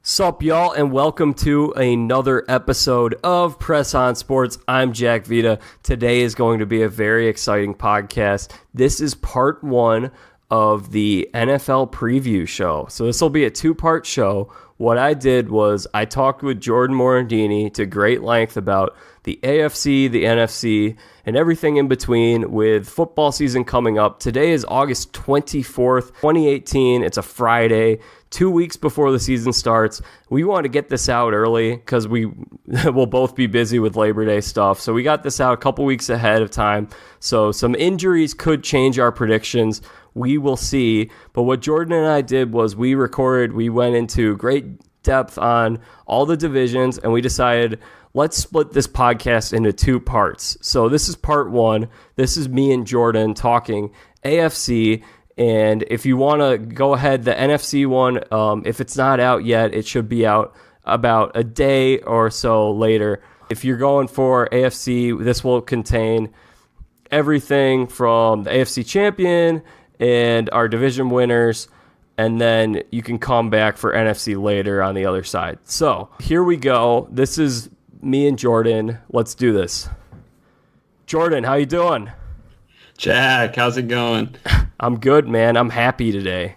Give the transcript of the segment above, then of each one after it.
Sup, y'all, and welcome to another episode of Press On Sports. I'm Jack Vita. Today is going to be a very exciting podcast. This is part one of the NFL preview show. So this will be a two-part show. What I did was I talked with Jordan Morandini to great length about the AFC, the NFC, and everything in between with football season coming up. Today is August 24th, 2018. It's a Friday, 2 weeks before the season starts. We want to get this out early because we will both be busy with Labor Day stuff. So we got this out a couple weeks ahead of time. So some injuries could change our predictions. We will see. But what Jordan and I did was we went into great depth on all the divisions, and we decided let's split this podcast into two parts. So this is part one. This is me and Jordan talking AFC. And if you want to go ahead, the NFC one, if it's not out yet, it should be out about a day or so later. If you're going for AFC, this will contain everything from the AFC champion and our division winners, and then you can come back for NFC later on the other side. So here we go. This is me and Jordan. Let's do this. Jordan, how you doing? Jack, how's it going? I'm good, man. I'm happy today.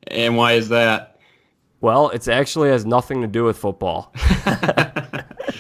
And why is that? Well, it actually has nothing to do with football.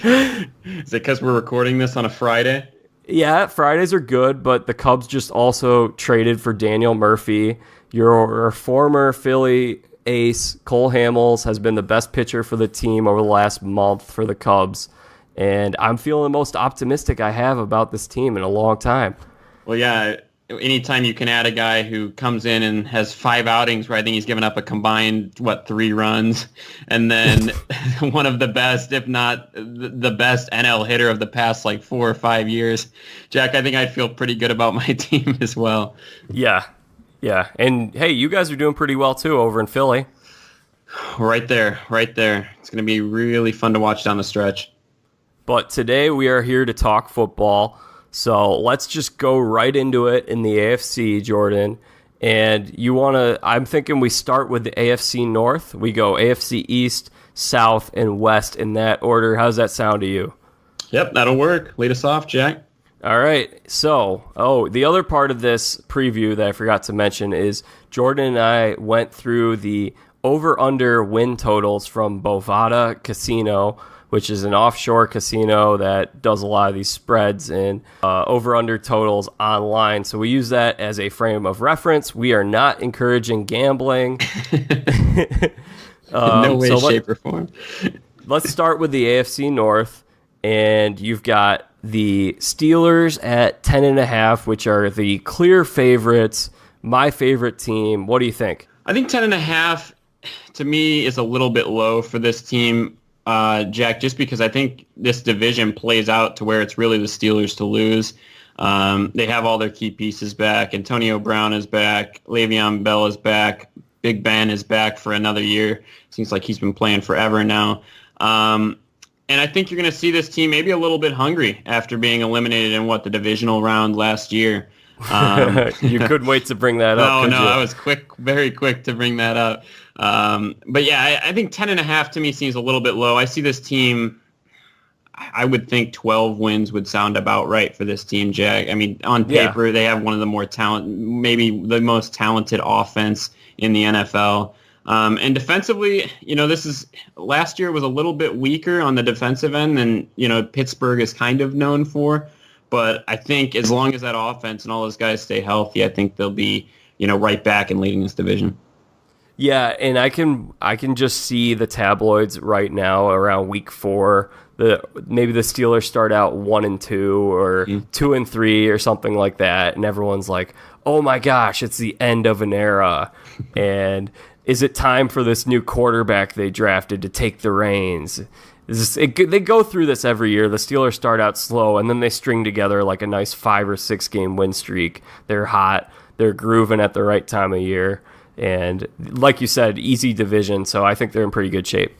Is it because we're recording this on a Friday? Yeah, Fridays are good, but the Cubs just also traded for Daniel Murphy. Your former Philly ace, Cole Hamels, has been the best pitcher for the team over the last month for the Cubs. And I'm feeling the most optimistic I have about this team in a long time. Well, yeah, anytime you can add a guy who comes in and has 5 outings where I think he's given up a combined, 3 runs, and then one of the best, if not the best NL hitter of the past 4 or 5 years. Jack, I think I'd feel pretty good about my team as well. Yeah. And, hey, you guys are doing pretty well, too, over in Philly. Right there. It's going to be really fun to watch down the stretch. But today we are here to talk football. So let's just go right into it in the AFC, Jordan. And I'm thinking we start with the AFC North. We go AFC East, South, and West in that order. How's that sound to you? Yep, that'll work. Lead us off, Jack. All right. So, the other part of this preview that I forgot to mention is Jordan and I went through the over-under win totals from Bovada Casino, which is an offshore casino that does a lot of these spreads and over-under totals online. So we use that as a frame of reference. We are not encouraging gambling. No way, shape, or form. Let's start with the AFC North, and you've got the Steelers at 10.5, which are the clear favorites, my favorite team. What do you think? I think 10.5, to me, is a little bit low for this team. Jack, just because I think this division plays out to where it's really the Steelers to lose. They have all their key pieces back. Antonio Brown is back. Le'Veon Bell is back. Big Ben is back for another year. Seems like he's been playing forever now. And I think you're going to see this team maybe a little bit hungry after being eliminated in the divisional round last year. You couldn't wait to bring that up. No, I was very quick to bring that up. But yeah, I think 10.5 to me seems a little bit low. I see this team, I would think 12 wins would sound about right for this team, Jack. I mean, on paper, They have one of the more maybe the most talented offense in the NFL. And defensively, last year was a little bit weaker on the defensive end than, Pittsburgh is kind of known for. But I think as long as that offense and all those guys stay healthy, I think they'll be, right back and leading this division. Yeah, and I can just see the tabloids right now around week 4. Maybe the Steelers start out 1-2 or 2-3 or something like that, and everyone's like, "Oh my gosh, it's the end of an era." And is it time for this new quarterback they drafted to take the reins? They go through this every year. The Steelers start out slow, and then they string together like a nice 5 or 6 game win streak. They're hot. They're grooving at the right time of year. And like you said, easy division, so I think they're in pretty good shape.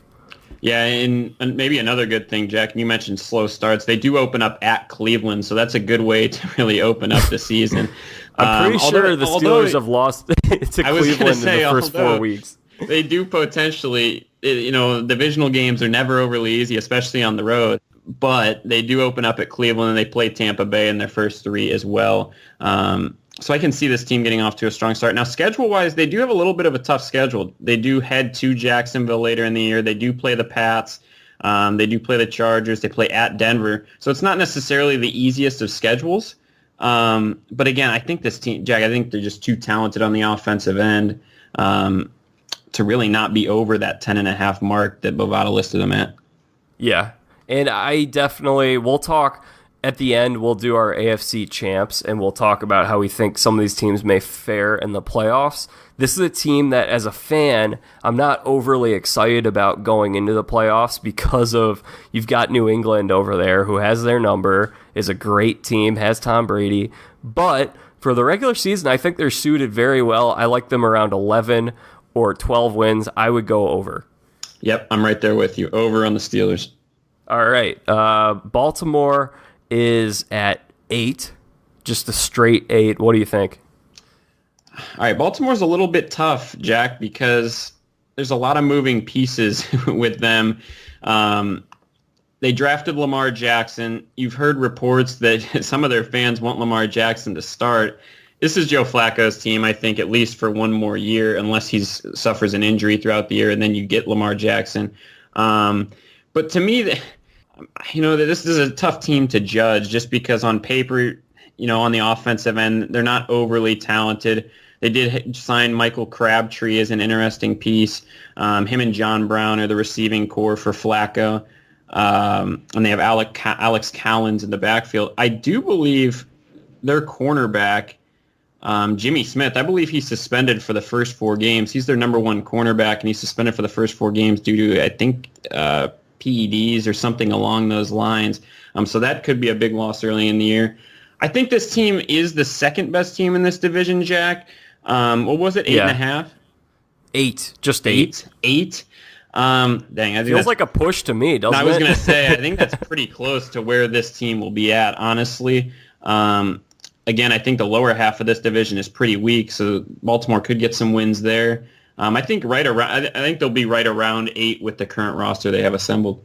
Yeah, and maybe another good thing, Jack, you mentioned slow starts. They do open up at Cleveland, so that's a good way to really open up the season. I'm pretty sure the Steelers have lost to Cleveland in the first 4 weeks. They do potentially divisional games are never overly easy, especially on the road. But they do open up at Cleveland, and they play Tampa Bay in their first three as well. So I can see this team getting off to a strong start. Now, schedule-wise, they do have a little bit of a tough schedule. They do head to Jacksonville later in the year. They do play the Pats. They do play the Chargers. They play at Denver. So it's not necessarily the easiest of schedules. But again, I think this team, Jack, I think they're just too talented on the offensive end to really not be over that 10.5 mark that Bovada listed them at. Yeah. And we'll talk at the end, we'll do our AFC champs, and we'll talk about how we think some of these teams may fare in the playoffs. This is a team that, as a fan, I'm not overly excited about going into the playoffs because of you've got New England over there who has their number, is a great team, has Tom Brady. But for the regular season, I think they're suited very well. I like them around 11 or 12 wins. I would go over. Yep, I'm right there with you. Over on the Steelers. All right. Baltimore is at 8, just a straight 8. What do you think? All right, Baltimore's a little bit tough, Jack, because there's a lot of moving pieces with them. They drafted Lamar Jackson. You've heard reports that some of their fans want Lamar Jackson to start. This is Joe Flacco's team, I think, at least for one more year, unless he suffers an injury throughout the year, and then you get Lamar Jackson. But to me, this is a tough team to judge just because on paper, on the offensive end, they're not overly talented. They did sign Michael Crabtree as an interesting piece. Him and John Brown are the receiving core for Flacco. And they have Alex Collins in the backfield. I do believe their cornerback, Jimmy Smith, I believe he's suspended for the first 4 games. He's their number 1 cornerback, and he's suspended for the first 4 games due to, I think, PEDs or something along those lines. So that could be a big loss early in the year. I think this team is the second best team in this division, Jack. What was it, 8.5? 8, just 8. 8. Dang, I think feels like a push to me, doesn't it? I was going to say, I think that's pretty close to where this team will be at, honestly. Again, I think the lower half of this division is pretty weak, so Baltimore could get some wins there. I think I think they'll be right around 8 with the current roster they have assembled.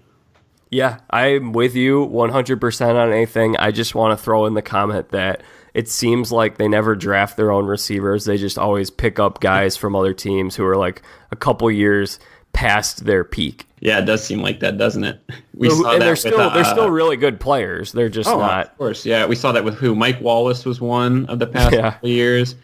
Yeah, I'm with you 100% on anything. I just want to throw in the comment that it seems like they never draft their own receivers. They just always pick up guys from other teams who are like a couple years past their peak. Yeah, it does seem like that, doesn't it? They're still really good players. They're just not. Of course, yeah. We saw that with who? Mike Wallace was one of the past couple years.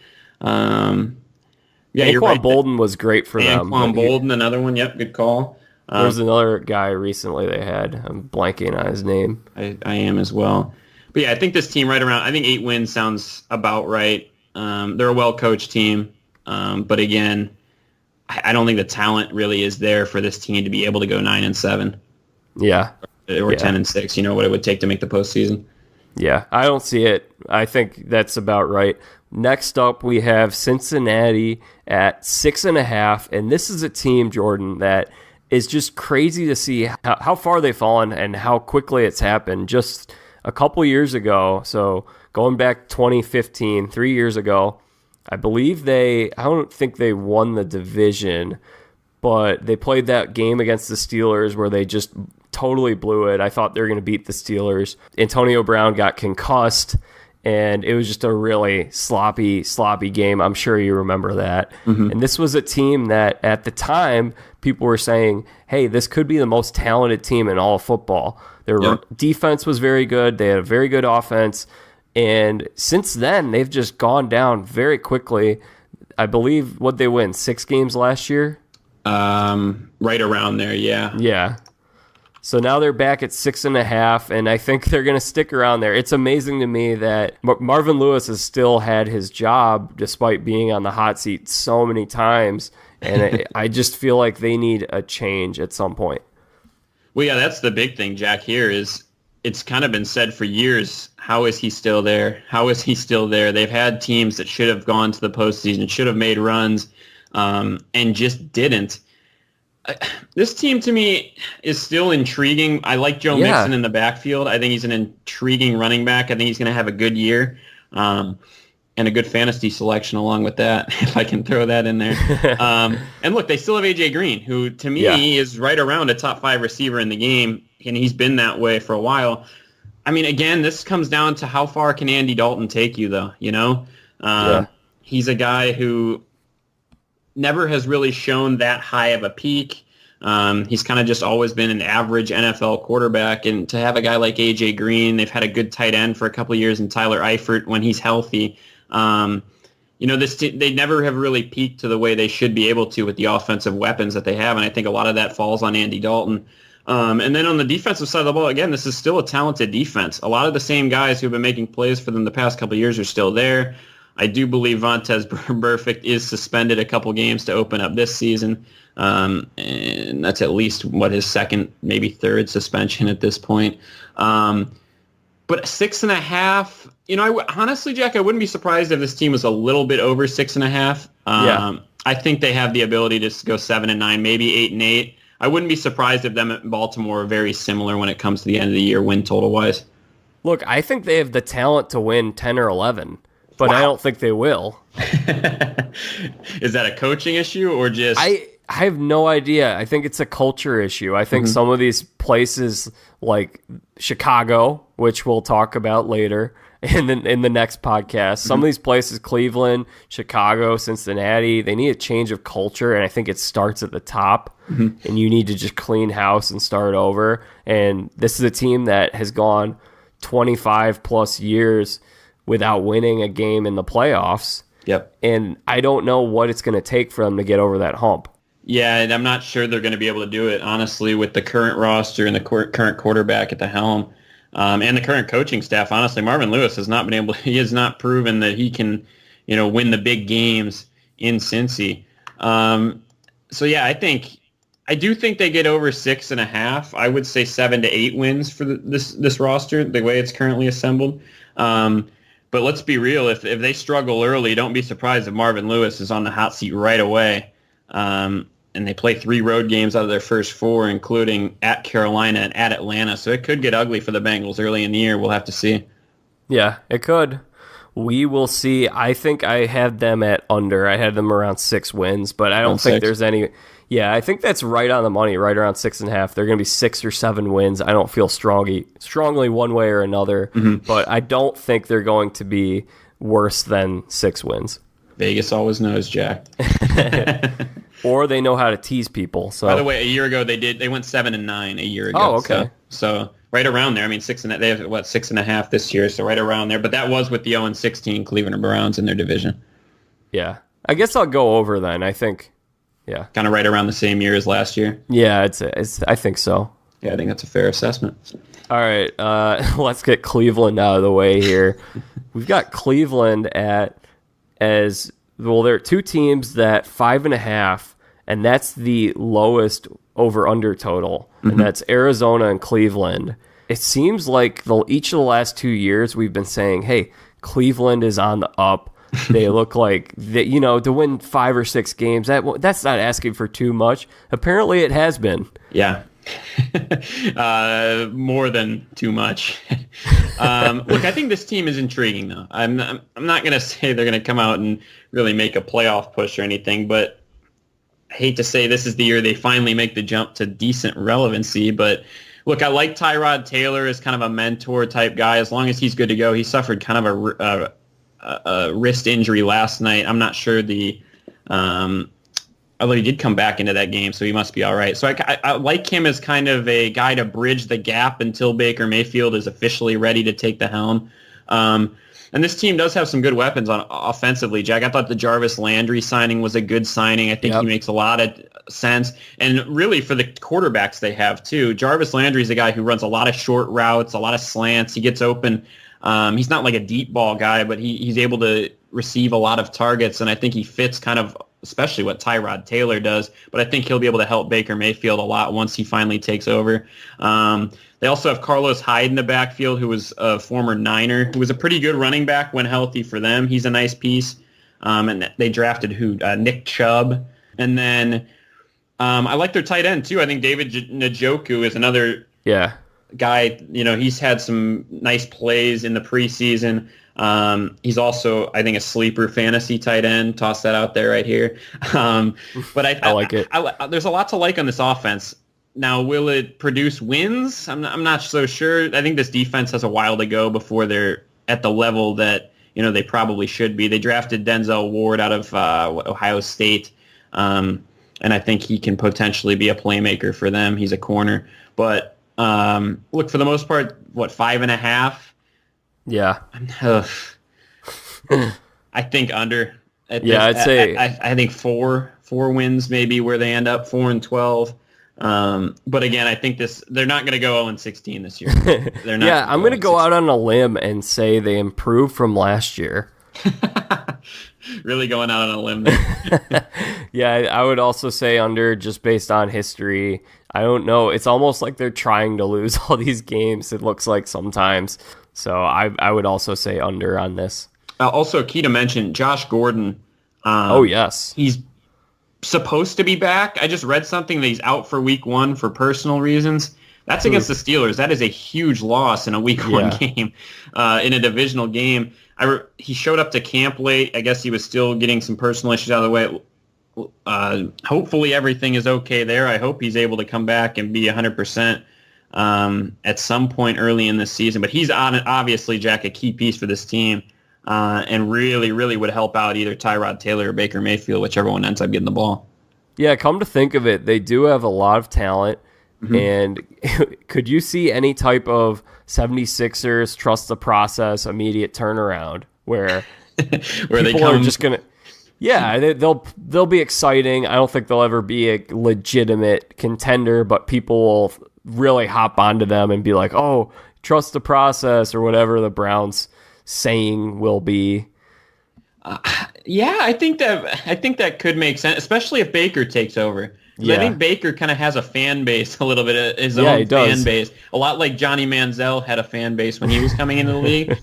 Yeah, you're right. Bolden was great for them. Anquan Bolden, another one. Yep, good call. There's another guy recently they had. I'm blanking on his name. I am as well. But yeah, I think this team I think 8 wins sounds about right. They're a well-coached team. But again, I don't think the talent really is there for this team to be able to go 9-7. Yeah. Or 10-6, what it would take to make the postseason. Yeah, I don't see it. I think that's about right. Next up, we have Cincinnati at 6.5, and this is a team, Jordan, that is just crazy to see how far they've fallen and how quickly it's happened. Just a couple years ago, so going back 2015, 3 years ago, I believe I don't think they won the division, but they played that game against the Steelers where they just totally blew it. I thought they were going to beat the Steelers. Antonio Brown got concussed, and it was just a really sloppy game. I'm sure you remember that. Mm-hmm. And this was a team that at the time people were saying, hey, this could be the most talented team in all of football. Their defense was very good. They had a very good offense. And since then, they've just gone down very quickly. I believe, what they win, 6 games last year? Right around there, yeah. Yeah. So now they're back at 6.5, and I think they're going to stick around there. It's amazing to me that Marvin Lewis has still had his job despite being on the hot seat so many times, and I just feel like they need a change at some point. Well, yeah, that's the big thing, Jack, here is it's kind of been said for years, how is he still there? How is he still there? They've had teams that should have gone to the postseason, should have made runs, and just didn't. This team, to me, is still intriguing. I like Joe Mixon in the backfield. I think he's an intriguing running back. I think he's going to have a good year. And and a good fantasy selection along with that, if I can throw that in there. And look, they still have A.J. Green, who to me is right around a top 5 receiver in the game, and he's been that way for a while. I mean, again, this comes down to how far can Andy Dalton take you, though, you know? He's a guy who never has really shown that high of a peak. He's kind of just always been an average NFL quarterback, and to have a guy like A.J. Green, they've had a good tight end for a couple of years in Tyler Eifert when he's healthy. You know, they never have really peaked to the way they should be able to with the offensive weapons that they have, and I think a lot of that falls on Andy Dalton. And then on the defensive side of the ball, again, this is still a talented defense. A lot of the same guys who've been making plays for them the past couple of years are still there. I do believe Vontaze Burfict is suspended a couple games to open up this season, and that's at least, his second, maybe third suspension at this point. But 6.5, you know, honestly, Jack, I wouldn't be surprised if this team was a little bit over 6.5. I think they have the ability to go 7-9, maybe 8-8. I wouldn't be surprised if them at Baltimore are very similar when it comes to the end of the year win total-wise. Look, I think they have the talent to win 10 or 11. But I don't think they will. Is that a coaching issue or just... I have no idea. I think it's a culture issue. I think some of these places like Chicago, which we'll talk about later in the next podcast, some of these places, Cleveland, Chicago, Cincinnati, they need a change of culture, and I think it starts at the top, and you need to just clean house and start over. And this is a team that has gone 25-plus years without winning a game in the playoffs. Yep. And I don't know what it's going to take for them to get over that hump. Yeah, and I'm not sure they're going to be able to do it, honestly, with the current roster and the current quarterback at the helm, and the current coaching staff. Honestly, Marvin Lewis has not been able. He has not proven that he can, you know, win the big games in Cincy. So yeah, I do think they get over 6.5. I would say 7 to 8 wins for this roster, the way it's currently assembled. But let's be real, if they struggle early, don't be surprised if Marvin Lewis is on the hot seat right away. And they play 3 road games out of their first 4, including at Carolina and at Atlanta. So it could get ugly for the Bengals early in the year. We'll have to see. Yeah, it could. We will see. I think I had them at under. I had them around 6 wins, but I don't think there's any... Yeah, I think that's right on the money, right around 6.5. They're going to be 6 or 7 wins. I don't feel strongly one way or another, but I don't think they're going to be worse than 6 wins. Vegas always knows, Jack. Or they know how to tease people. So, by the way, a year ago they went 7-9 a year ago. Oh, okay. So right around there. I mean, 6.5. They have 6.5 this year, so right around there. But that was with the 0-16 Cleveland Browns in their division. Yeah, I guess I'll go over then. I think. Yeah. Kind of right around the same year as last year. Yeah, I think so. Yeah, I think that's a fair assessment. All right, let's get Cleveland out of the way here. We've got Cleveland as well. There are 2 teams that 5.5, and that's the lowest over/under total, and that's Arizona and Cleveland. It seems like each of the last 2 years we've been saying, "Hey, Cleveland is on the up." They look like that, you know, to win 5 or 6 games. That's not asking for too much. Apparently, it has been. Yeah, more than too much. Look, I think this team is intriguing, though. I'm not going to say they're going to come out and really make a playoff push or anything, but I hate to say this is the year they finally make the jump to decent relevancy. But look, I like Tyrod Taylor as kind of a mentor type guy. As long as he's good to go, he suffered kind of a wrist injury last night. I'm not sure although he did come back into that game, so he must be all right. So I like him as kind of a guy to bridge the gap until Baker Mayfield is officially ready to take the helm. And this team does have some good weapons offensively, Jack. I thought the Jarvis Landry signing was a good signing. I think he makes a lot of sense. And really for the quarterbacks they have, too. Jarvis Landry is a guy who runs a lot of short routes, a lot of slants. He gets open. He's not like a deep ball guy, but he's able to receive a lot of targets, and I think he fits kind of especially what Tyrod Taylor does, but I think he'll be able to help Baker Mayfield a lot once he finally takes over. They also have Carlos Hyde in the backfield, who was a former Niner, who was a pretty good running back when healthy for them. He's a nice piece. And they drafted Nick Chubb. And then I like their tight end, too. I think David Njoku is another guy. He's had some nice plays in the preseason. He's also, I think, a sleeper fantasy tight end. Toss that out there right here. But I like it. There's a lot to like on this offense. Now, will it produce wins? I'm not so sure. I think this defense has a while to go before they're at the level that they probably should be. They drafted Denzel Ward out of Ohio State, and I think he can potentially be a playmaker for them. He's a corner. But look, for the most part, 5.5? Yeah. I think under. I'd say. I think four wins maybe where they end up, 4-12. But again, I think they're not going to go 0-16 this year. They're not. Yeah, I'm going to go out on a limb and say they improved from last year. Really going out on a limb there. Yeah, I would also say under just based on history. I don't know. It's almost like they're trying to lose all these games, it looks like sometimes. So I would also say under on this. Also, key to mention, Josh Gordon. Oh, yes. He's supposed to be back. I just read something that he's out for week 1 for personal reasons. That's against the Steelers. That is a huge loss in a week 1 game, in a divisional game. He showed up to camp late. I guess he was still getting some personal issues out of the way. Hopefully everything is okay there. I hope he's able to come back and be 100% at some point early in this season. But he's obviously, Jack, a key piece for this team. And really, really would help out either Tyrod Taylor or Baker Mayfield, whichever one ends up getting the ball. Yeah, come to think of it, they do have a lot of talent. Mm-hmm. And could you see any type of 76ers trust the process, immediate turnaround where they are just going to... Yeah, they'll be exciting. I don't think they'll ever be a legitimate contender, but people will really hop onto them and be like, oh, trust the process or whatever the Browns saying will be. Yeah, I think that could make sense, especially if Baker takes over. Yeah. I think Baker kind of has a fan base a little bit, his own fan base. A lot like Johnny Manziel had a fan base when he was coming into the league.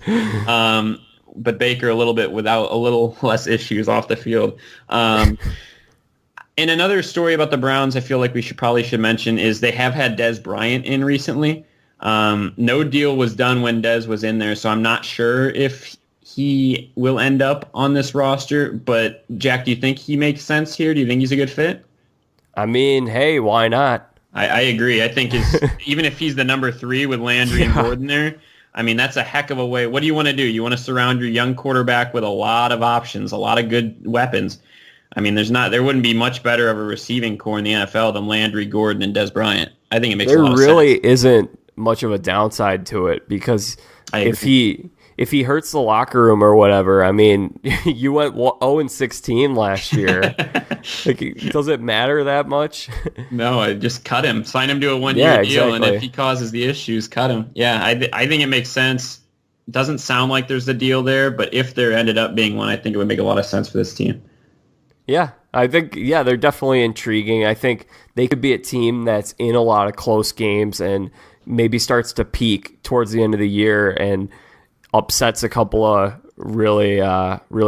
But Baker a little bit without a little less issues off the field. And another story about the Browns I feel like we should mention is they have had Dez Bryant in recently. No deal was done when Dez was in there, so I'm not sure if he will end up on this roster. But, Jack, do you think he makes sense here? Do you think he's a good fit? I mean, hey, why not? I agree. I think even if he's the number 3 with Landry and Gordon there, I mean, that's a heck of a way. What do you want to do? You want to surround your young quarterback with a lot of options, a lot of good weapons. I mean, there wouldn't be much better of a receiving core in the NFL than Landry, Gordon, and Dez Bryant. I think it makes a lot of sense. There really isn't much of a downside to it because if he hurts the locker room or whatever, I mean, you went 0-16 last year. Does it matter that much? No, I just cut him. Sign him to a 1-year deal, and if he causes the issues, cut him. Yeah, I think it makes sense. Doesn't sound like there's a deal there, but if there ended up being one, I think it would make a lot of sense for this team. Yeah, I think, they're definitely intriguing. I think they could be a team that's in a lot of close games and maybe starts to peak towards the end of the year and upsets a couple of really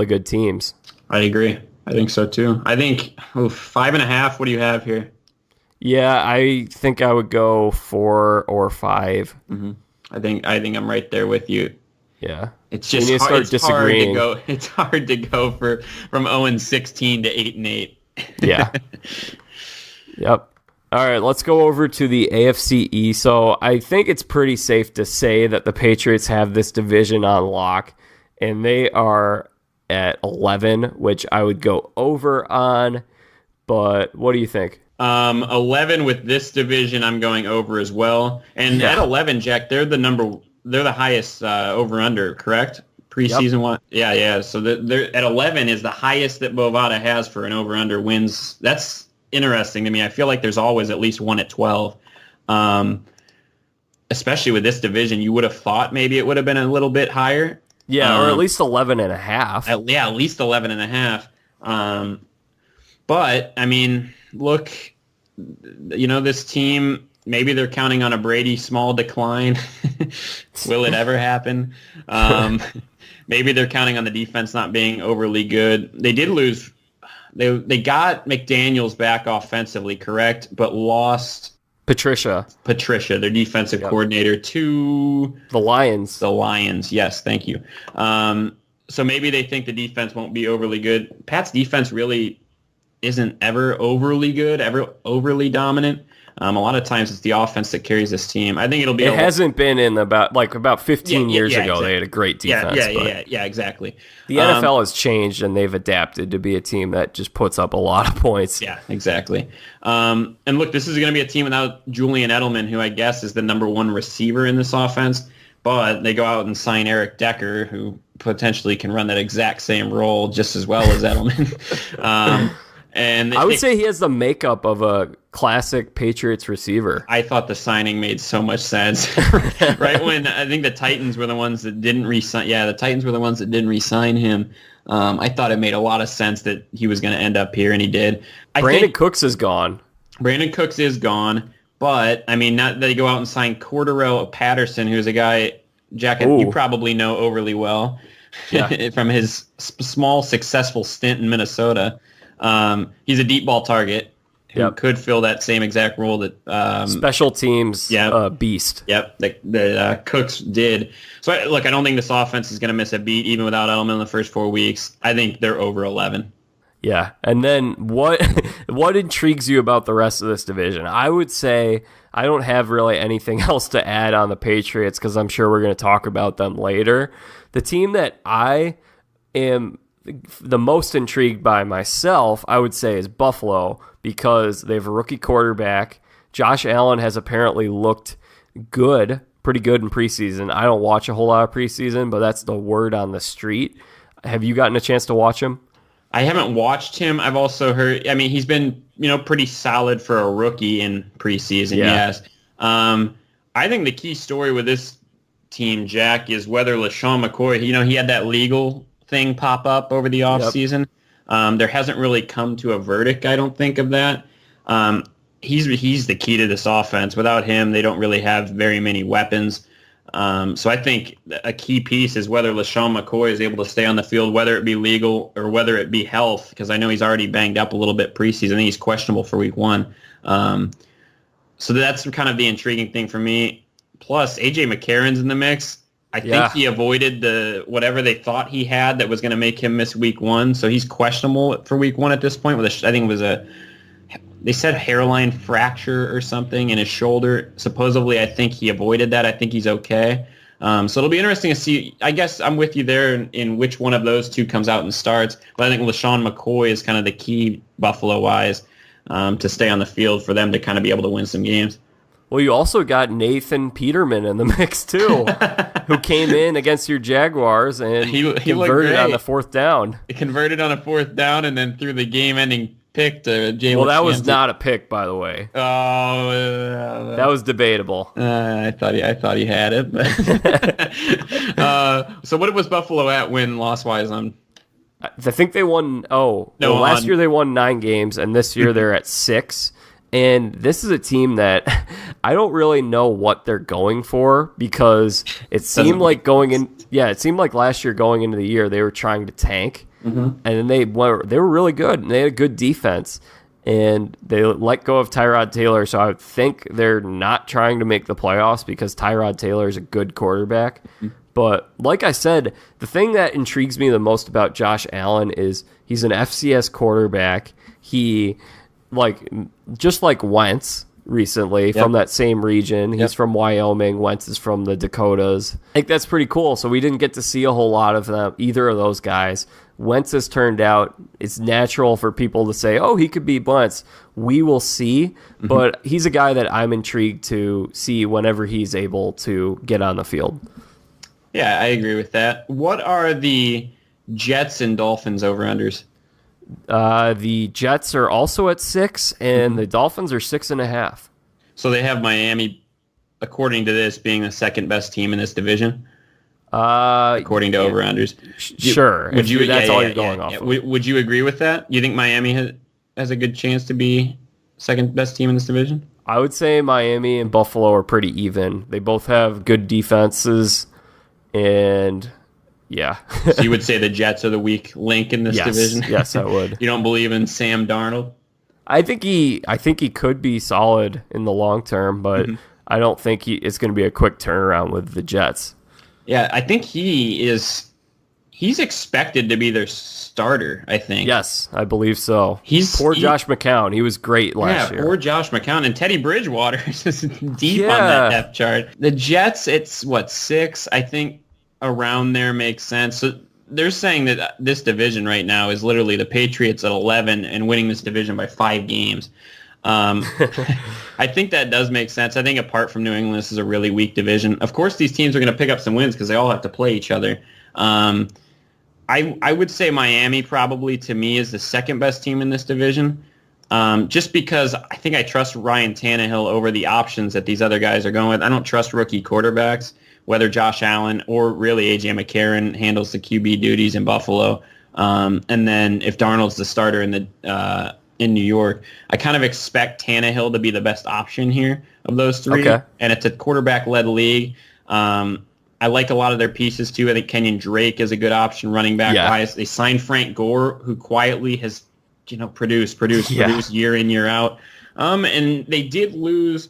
good teams. I agree. I think so too. I think 5.5. What do you have here? Yeah, I think I would go 4 or 5. Mm-hmm. I think I'm right there with you. Yeah, it's just hard to go. It's hard to go from 0-16 to 8-8. Yeah. Yep. All right, let's go over to the AFC East. So I think it's pretty safe to say that the Patriots have this division on lock, and they are at 11, which I would go over on. But what do you think? 11 with this division, I'm going over as well. And at 11, Jack, they're the highest over/under, correct? Preseason one. Yeah. So they're at 11 is the highest that Bovada has for an over/under wins. That's interesting to me. I feel like there's always at least one at 12. Especially with this division, you would have thought maybe it would have been a little bit higher. Yeah, or at least 11.5. At least 11.5. But, I mean, look, this team, maybe they're counting on a Brady small decline. Will it ever happen? Maybe they're counting on the defense not being overly good. They did lose. They got McDaniels back offensively, correct, but lost Patricia, their defensive coordinator, to the Lions. The Lions, yes, thank you. So maybe they think the defense won't be overly good. Pat's defense really isn't ever overly good, ever overly dominant. A lot of times it's the offense that carries this team. I think it'll be. It hasn't been in about 15 years ago. Exactly. They had a great defense. Yeah, exactly. The NFL has changed, and they've adapted to be a team that just puts up a lot of points. Yeah, exactly. And look, this is going to be a team without Julian Edelman, who I guess is the number one receiver in this offense. But they go out and sign Eric Decker, who potentially can run that exact same role just as well as Edelman. And I would say he has the makeup of a classic Patriots receiver. I thought the signing made so much sense. Right when I think the Titans were the ones that didn't re-sign. Yeah, the Titans were the ones that didn't re-sign him. I thought it made a lot of sense that he was going to end up here, and he did. Brandon Cooks is gone. Brandon Cooks is gone, but I mean, not that they go out and sign Cordarrelle Patterson, who's a guy, Jack, you probably know overly well from his small successful stint in Minnesota. He's a deep ball target who could fill that same exact role that special teams beast. Yep, that Cooks did. So I don't think this offense is going to miss a beat even without Edelman in the first 4 weeks. I think they're over 11. Yeah, and then what intrigues you about the rest of this division? I would say I don't have really anything else to add on the Patriots because I'm sure we're going to talk about them later. The team that I am the most intrigued by myself, I would say, is Buffalo because they have a rookie quarterback. Josh Allen has apparently looked pretty good in preseason. I don't watch a whole lot of preseason, but that's the word on the street. Have you gotten a chance to watch him? I haven't watched him. I've also heard, I mean, he's been, pretty solid for a rookie in preseason, yes. I think the key story with this team, Jack, is whether LaShawn McCoy, he had that legal thing pop up over the offseason. There hasn't really come to a verdict, I don't think, of that. He's the key to this offense. Without him, they don't really have very many weapons. So I think a key piece is whether LaShawn McCoy is able to stay on the field, whether it be legal or whether it be health, because I know he's already banged up a little bit preseason. I think he's questionable for week 1. So that's kind of the intriguing thing for me. Plus, A.J. McCarron's in the mix. I think he avoided whatever they thought he had that was going to make him miss week 1. So he's questionable for week 1 at this point. I think it was they said hairline fracture or something in his shoulder. Supposedly, I think he avoided that. I think he's okay. So it'll be interesting to see. I guess I'm with you there in which one of those two comes out and starts. But I think LaShawn McCoy is kind of the key Buffalo-wise to stay on the field for them to kind of be able to win some games. Well, you also got Nathan Peterman in the mix, too, who came in against your Jaguars and he converted on the 4th down. He converted on a 4th down and then threw the game-ending pick to Jalen. Well, that was not a pick, by the way. Oh, that was debatable. I thought he had it. But so what was Buffalo at win-loss-wise on? I think they won. Last year they won 9 games, and this year they're at 6. And this is a team that I don't really know what they're going for because it seemed like it seemed like last year going into the year they were trying to tank, and then they were really good and they had a good defense, and they let go of Tyrod Taylor. So I think they're not trying to make the playoffs because Tyrod Taylor is a good quarterback. But like I said, the thing that intrigues me the most about Josh Allen is he's an FCS quarterback. He just like Wentz recently from that same region. He's from Wyoming. Wentz is from the Dakotas. I think that's pretty cool. So we didn't get to see a whole lot of them, either of those guys. Wentz has turned out, it's natural for people to say, oh, he could beat Wentz. We will see. But he's a guy that I'm intrigued to see whenever he's able to get on the field. Yeah, I agree with that. What are the Jets and Dolphins over-unders? The Jets are also at 6, and the Dolphins are 6.5. So they have Miami, according to this, being the second best team in this division. According to over/unders. Sure. That's all you're going off of. Would you agree with that? You think Miami has a good chance to be second best team in this division? I would say Miami and Buffalo are pretty even. They both have good defenses, and So you would say the Jets are the weak link in this division? Yes, I would. You don't believe in Sam Darnold? I think he could be solid in the long term, but I don't think it's going to be a quick turnaround with the Jets. Yeah, I think he's expected to be their starter, I think. Yes, I believe so. Poor Josh McCown. He was great last year. Yeah, poor Josh McCown. And Teddy Bridgewater is just deep on that depth chart. The Jets, it's 6? I think around there makes sense. So they're saying that this division right now is literally the Patriots at 11 and winning this division by 5 games. I think that does make sense. I think apart from New England, this is a really weak division. Of course, these teams are going to pick up some wins because they all have to play each other. I would say Miami probably, to me, is the second best team in this division, just because I think I trust Ryan Tannehill over the options that these other guys are going with. I don't trust rookie quarterbacks, whether Josh Allen or really A.J. McCarron handles the QB duties in Buffalo. And then if Darnold's the starter in New York, I kind of expect Tannehill to be the best option here of those 3. Okay. And it's a quarterback-led league. I like a lot of their pieces, too. I think Kenyon Drake is a good option running back-wise. They signed Frank Gore, who quietly has produced year in, year out. And they did lose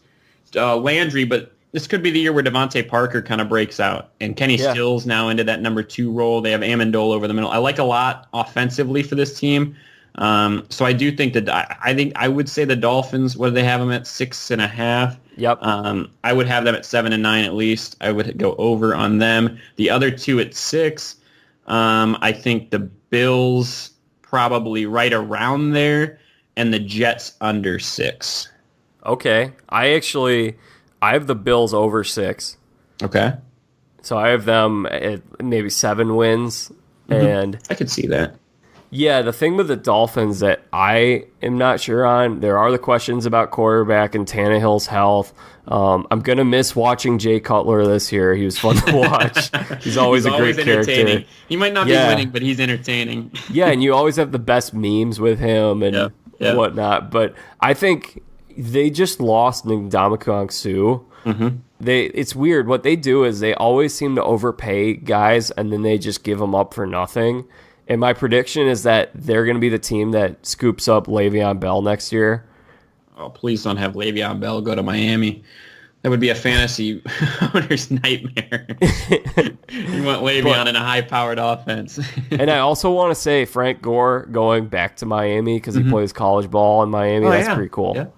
Landry, but this could be the year where Devontae Parker kind of breaks out. And Kenny Stills now into that number 2 role. They have Amendola over the middle. I like a lot offensively for this team. So I do think that I would say the Dolphins, what do they have them at, 6.5? Yep. I would have them at 7 and 9 at least. I would go over on them. The other 2 at 6. I think the Bills probably right around there, and the Jets under 6. Okay. I have the Bills over 6. Okay. So I have them at maybe 7 wins, and I could see that. Yeah, the thing with the Dolphins that I am not sure on, there are the questions about quarterback and Tannehill's health. I'm going to miss watching Jay Cutler this year. He was fun to watch. He's always a great character. He might not be winning, but he's entertaining. Yeah, and you always have the best memes with him and whatnot. But I think they just lost Ndamukong Suh. It's weird. What they do is they always seem to overpay guys, and then they just give them up for nothing. And my prediction is that they're going to be the team that scoops up Le'Veon Bell next year. Oh, please don't have Le'Veon Bell go to Miami. That would be a fantasy owner's nightmare. You want Le'Veon in a high-powered offense. And I also want to say Frank Gore going back to Miami because he plays college ball in Miami. That's pretty cool. Yeah.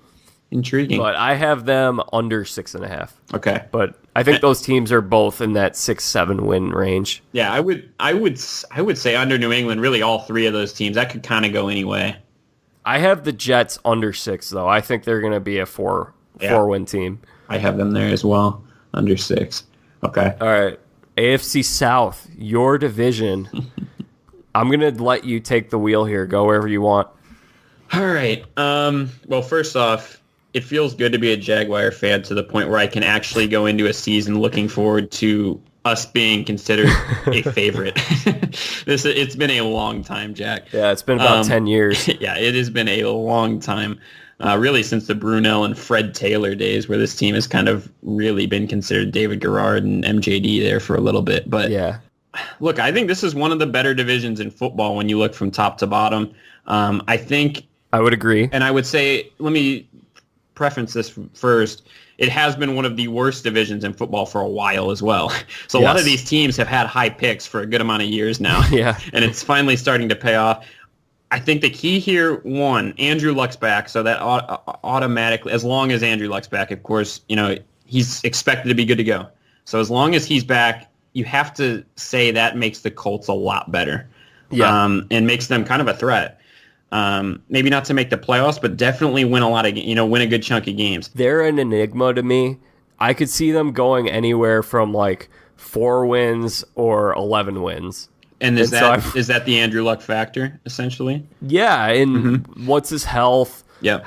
Intriguing. But I have them under 6.5. Okay. But I think those teams are both in that 6-7 win range. Yeah, I would say under New England, really all 3 of those teams. That could kind of go any way. I have the Jets under 6 though. I think they're going to be a 4-win team. I have them there as well, under 6. Okay. All right. AFC South, your division. I'm going to let you take the wheel here. Go wherever you want. All right. Well, first off, it feels good to be a Jaguar fan to the point where I can actually go into a season looking forward to us being considered a favorite. It's been a long time, Jack. Yeah, it's been about 10 years. Yeah, it has been a long time, really since the Brunell and Fred Taylor days where this team has kind of really been considered David Garrard and MJD there for a little bit. But yeah, look, I think this is one of the better divisions in football when you look from top to bottom. I think I would agree. And I would say, let me preference this first. It has been one of the worst divisions in football for a while as well. So a lot of these teams have had high picks for a good amount of years now. Yeah. And it's finally starting to pay off. I think the key here, one, Andrew Luck's back, so that automatically, as long as Andrew Luck's back, of course, he's expected to be good to go. So as long as he's back, you have to say that makes the Colts a lot better. Yeah. And makes them kind of a threat. Maybe not to make the playoffs, but definitely win win a good chunk of games. They're an enigma to me. I could see them going anywhere from 4 wins or 11 wins. And is that the Andrew Luck factor, essentially? Yeah, and what's his health? Yeah.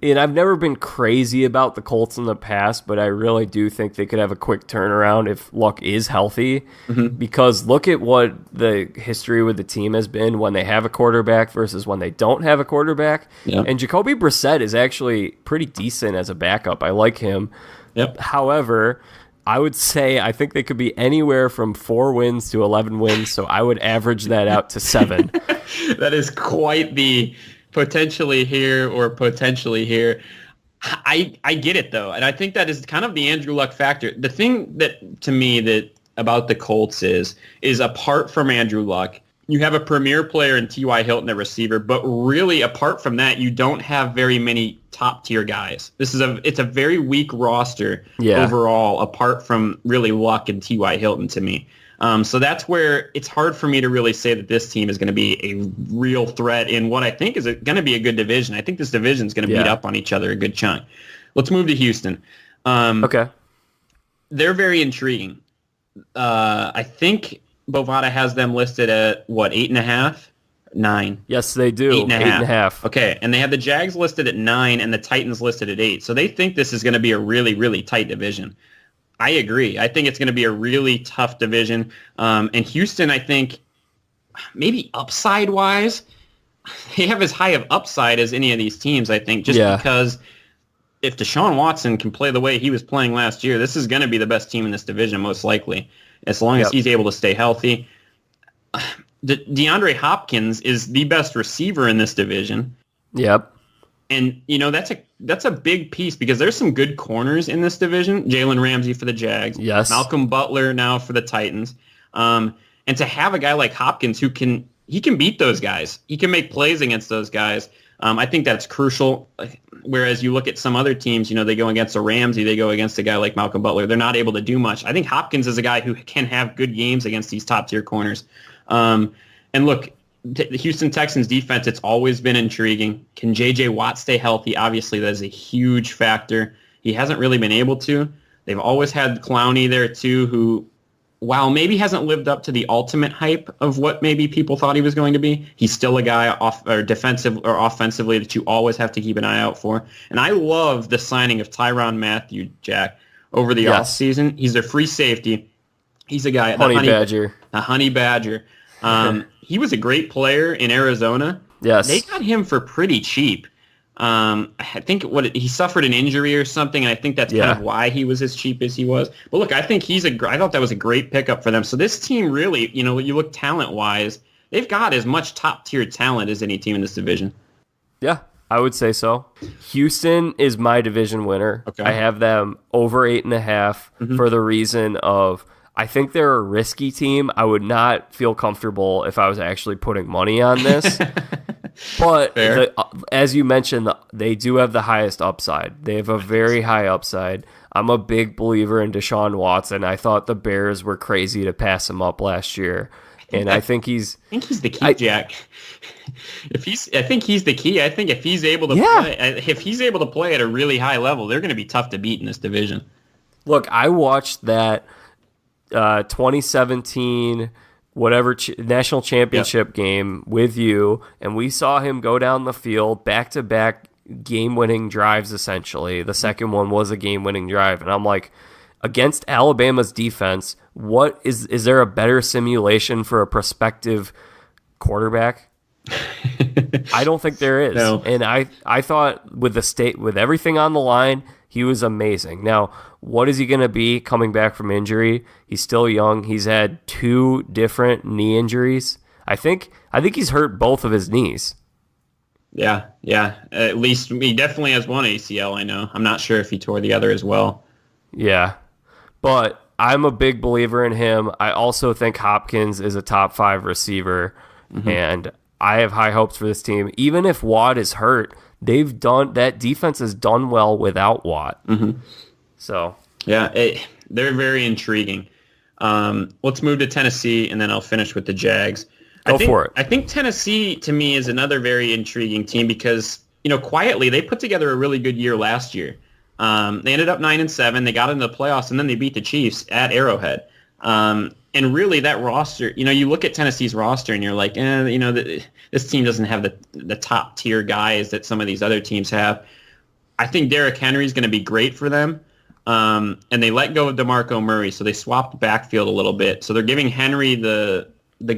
And I've never been crazy about the Colts in the past, but I really do think they could have a quick turnaround if Luck is healthy. Because look at what the history with the team has been when they have a quarterback versus when they don't have a quarterback. Yep. And Jacoby Brissett is actually pretty decent as a backup. I like him. Yep. However, I would say I think they could be anywhere from 4 wins to 11 wins, so I would average that out to 7. That is quite the potentially here or potentially here. I get it though, and I think that is kind of the Andrew Luck factor. The thing that to me that about the Colts is apart from Andrew Luck, you have a premier player in T.Y. Hilton, a receiver, but really apart from that, you don't have very many top tier guys. It's a very weak roster overall, apart from really Luck and T.Y. Hilton to me. So that's where it's hard for me to really say that this team is going to be a real threat in what I think is going to be a good division. I think this division is going to beat up on each other a good chunk. Let's move to Houston. Okay. They're very intriguing. I think Bovada has them listed at, 8.5? 9. Yes, they do. 8.5. Okay, and they have the Jags listed at 9 and the Titans listed at 8. So they think this is going to be a really, really tight division. I agree. I think it's going to be a really tough division. And Houston, I think, maybe upside-wise, they have as high of upside as any of these teams, I think, just because if Deshaun Watson can play the way he was playing last year, this is going to be the best team in this division, most likely, as long as he's able to stay healthy. DeAndre Hopkins is the best receiver in this division. Yep. And, that's a big piece because there's some good corners in this division. Jalen Ramsey for the Jags. Yes. Malcolm Butler now for the Titans. And to have a guy like Hopkins who can beat those guys. He can make plays against those guys. I think that's crucial. Whereas you look at some other teams, they go against a Ramsey, they go against a guy like Malcolm Butler. They're not able to do much. I think Hopkins is a guy who can have good games against these top-tier corners. And look, the Houston Texans defense, it's always been intriguing. Can J.J. Watt stay healthy? Obviously, that is a huge factor. He hasn't really been able to. They've always had Clowney there, too, who, while maybe hasn't lived up to the ultimate hype of what maybe people thought he was going to be, he's still a guy defensive or offensively that you always have to keep an eye out for. And I love the signing of Tyrann Mathieu, Jack, over the offseason. He's their free safety. He's a guy, a honey badger. He was a great player in Arizona. Yes. They got him for pretty cheap. I think he suffered an injury or something, and I think that's kind of why he was as cheap as he was. But look, I think I thought that was a great pickup for them. So this team really, you look talent-wise, they've got as much top-tier talent as any team in this division. Yeah, I would say so. Houston is my division winner. Okay. I have them over 8.5 for the reason of I think they're a risky team. I would not feel comfortable if I was actually putting money on this. But as you mentioned, they do have the highest upside. They have a very high upside. I'm a big believer in Deshaun Watson. I thought the Bears were crazy to pass him up last year. And I think he's the key, Jack. I think he's the key. I think if he's able to play at a really high level, they're going to be tough to beat in this division. Look, I watched that 2017 whatever national championship game with you, and we saw him go down the field back-to-back game-winning drives, essentially. The second one was a game-winning drive, and I'm like, against Alabama's defense, what is there a better simulation for a prospective quarterback? I don't think there is. No. And I thought with everything on the line, he was amazing. Now, what is he going to be coming back from injury? He's still young. He's had 2 different knee injuries. I think he's hurt both of his knees. Yeah. At least he definitely has one ACL, I know. I'm not sure if he tore the other as well. Yeah. But I'm a big believer in him. I also think Hopkins is a top 5 receiver, and I have high hopes for this team. Even if Watt is hurt, that defense has done well without Watt. So yeah, they're very intriguing. Let's move to Tennessee, and then I'll finish with the Jags. Go for it. I think Tennessee, to me, is another very intriguing team because, quietly, they put together a really good year last year. They ended up 9-7. They got into the playoffs, and then they beat the Chiefs at Arrowhead. And really, that roster, you look at Tennessee's roster, and you're like, this team doesn't have the top tier guys that some of these other teams have. I think Derrick Henry is going to be great for them. And they let go of DeMarco Murray, so they swapped the backfield a little bit. So they're giving Henry the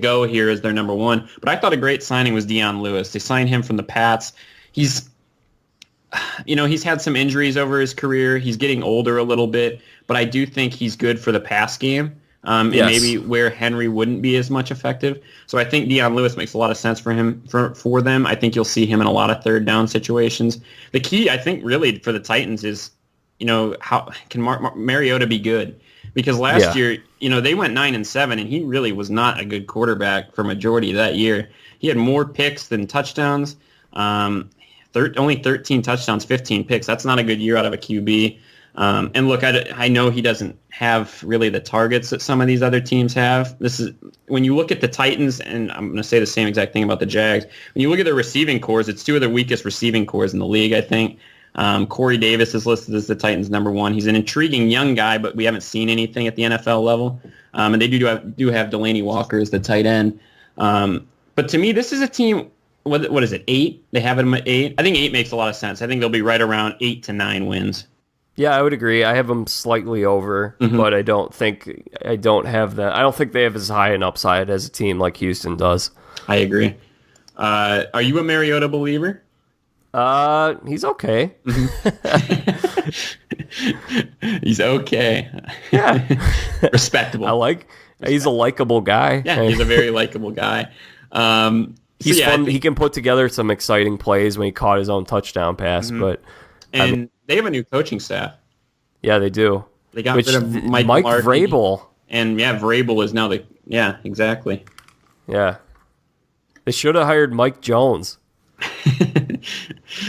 go here as their number one. But I thought a great signing was Dion Lewis. They signed him from the Pats. He's had some injuries over his career. He's getting older a little bit, but I do think he's good for the pass game. and maybe where Henry wouldn't be as much effective. So I think Dion Lewis makes a lot of sense for him for them. I think you'll see him in a lot of third down situations. The key, I think, really for the Titans is, how can Mariota be good? Because last year, they went 9-7, and he really was not a good quarterback for majority of that year. He had more picks than touchdowns. Only 13 touchdowns, 15 picks. That's not a good year out of a QB. And look, I know he doesn't have really the targets that some of these other teams have. This is when you look at the Titans, and I'm going to say the same exact thing about the Jags. When you look at their receiving cores, it's two of the weakest receiving cores in the league, I think. Corey Davis is listed as the Titans' number one. He's an intriguing young guy, but we haven't seen anything at the NFL level. And they do have Delaney Walker as the tight end. But to me, this is a team. What is it? 8? They have them at 8. I think 8 makes a lot of sense. I think they'll be right around 8 to 9 wins. Yeah, I would agree. I have them slightly over, but I don't think they have as high an upside as a team like Houston does. I agree. Are you a Mariota believer? He's okay. He's okay. Yeah. Respectable. He's a likable guy. Yeah, he's a very likable guy. He's fun. He can put together some exciting plays when he caught his own touchdown pass, and they have a new coaching staff. Yeah, they do. They got rid of Mike Vrabel. And Vrabel is now exactly. Yeah. They should have hired Mike Jones.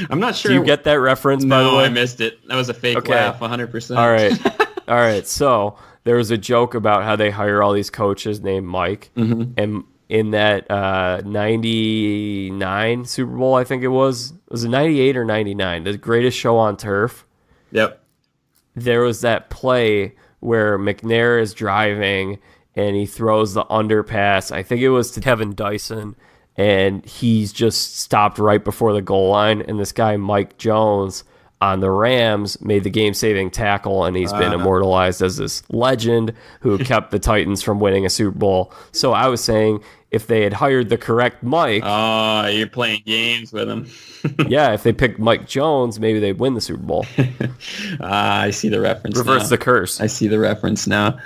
I'm not sure. Do you get that reference, by the way? No, I missed it. That was a fake laugh, 100%. All right. All right. So there was a joke about how they hire all these coaches named Mike. And in that 99 Super Bowl, I think it was it 98 or 99, the greatest show on turf? Yep. There was that play where McNair is driving and he throws the underpass. I think it was to Kevin Dyson, and he's just stopped right before the goal line. And this guy, Mike Jones, on the Rams, made the game-saving tackle, and he's been immortalized as this legend who kept the Titans from winning a Super Bowl. So I was saying, if they had hired the correct Mike... Oh, you're playing games with him. Yeah, if they picked Mike Jones, maybe they'd win the Super Bowl. I see the reference Reverse the curse. I see the reference now.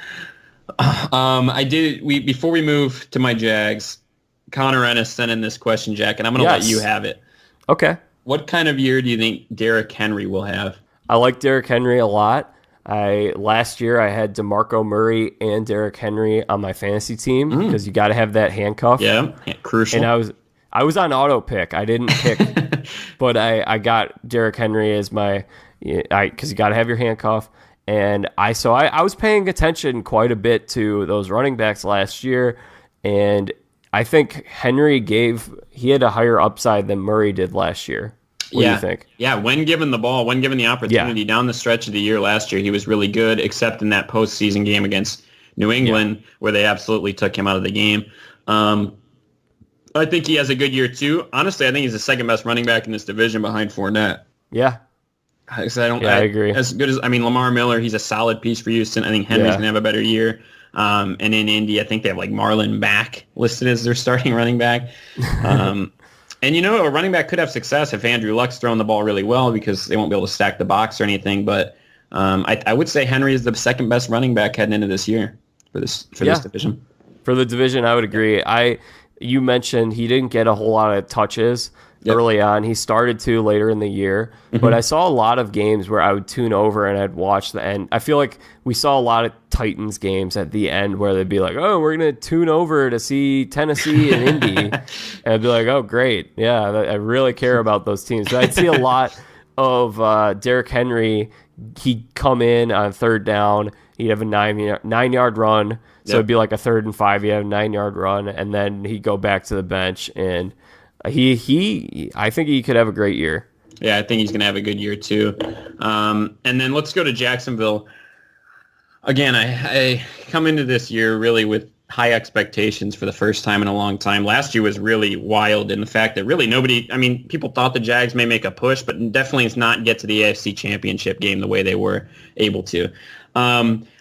Before we move to my Jags, Connor Ennis sent in this question, Jack, and I'm going to let you have it. Okay. What kind of year do you think Derrick Henry will have? I like Derrick Henry a lot. Last year I had DeMarco Murray and Derrick Henry on my fantasy team because you got to have that handcuff. Yeah, crucial. And I was on auto pick. I didn't pick, but I got Derrick Henry as my because you got to have your handcuff. And I was paying attention quite a bit to those running backs last year, and I think Henry had a higher upside than Murray did last year. What do you think? Yeah, when given the ball, when given the opportunity down the stretch of the year last year, he was really good, except in that postseason game against New England where they absolutely took him out of the game. I think he has a good year too. Honestly, I think he's the second best running back in this division behind Fournette. Yeah. I agree. Lamar Miller, he's a solid piece for Houston. I think Henry's going to have a better year. And in Indy, I think they have like Marlon Mack listed as their starting running back. And a running back could have success if Andrew Luck's throwing the ball really well because they won't be able to stack the box or anything. But I would say Henry is the second best running back heading into this year for this division. For the division, I would agree. You mentioned he didn't get a whole lot of touches early on. He started to later in the year, but I saw a lot of games where I would tune over and I'd watch the end. I feel like we saw a lot of Titans games at the end where they'd be like, oh, we're going to tune over to see Tennessee and Indy. And I'd be like, oh, great. Yeah, I really care about those teams. But I'd see a lot of Derrick Henry. He'd come in on third down. He'd have a 9-yard run. So it'd be like a 3rd and 5. He'd have a 9-yard run, and then he'd go back to the bench. And I think he could have a great year. Yeah, I think he's going to have a good year too. And then let's go to Jacksonville. Again, I come into this year really with high expectations for the first time in a long time. Last year was really wild in the fact that really people thought the Jags may make a push, but definitely it's not get to the AFC Championship game the way they were able to.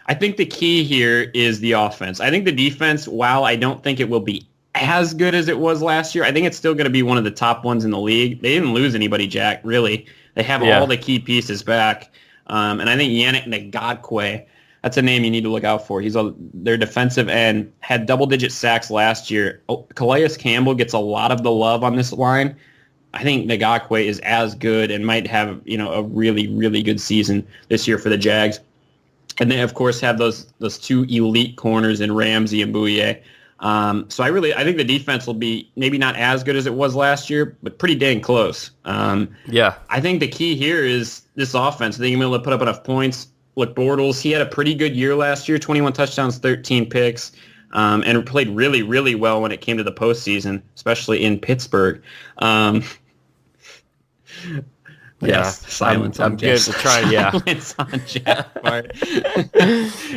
I think the key here is the offense. I think the defense, while I don't think it will be as good as it was last year, I think it's still going to be one of the top ones in the league. They didn't lose anybody, Jack, really. They have all the key pieces back. And I think Yannick Ngakoue, that's a name you need to look out for. He's their defensive end, had double-digit sacks last year. Calais Campbell gets a lot of the love on this line. I think Ngakoue is as good and might have, a really, really good season this year for the Jags. And they, of course, have those two elite corners in Ramsey and Bouye. So I think the defense will be maybe not as good as it was last year, but pretty dang close. I think the key here is this offense. I think you're able to put up enough points. Look, Bortles, he had a pretty good year last year, 21 touchdowns, 13 picks, and played really, really well when it came to the postseason, especially in Pittsburgh. Silence. I'm good to try. Yeah, silence on Jack's part.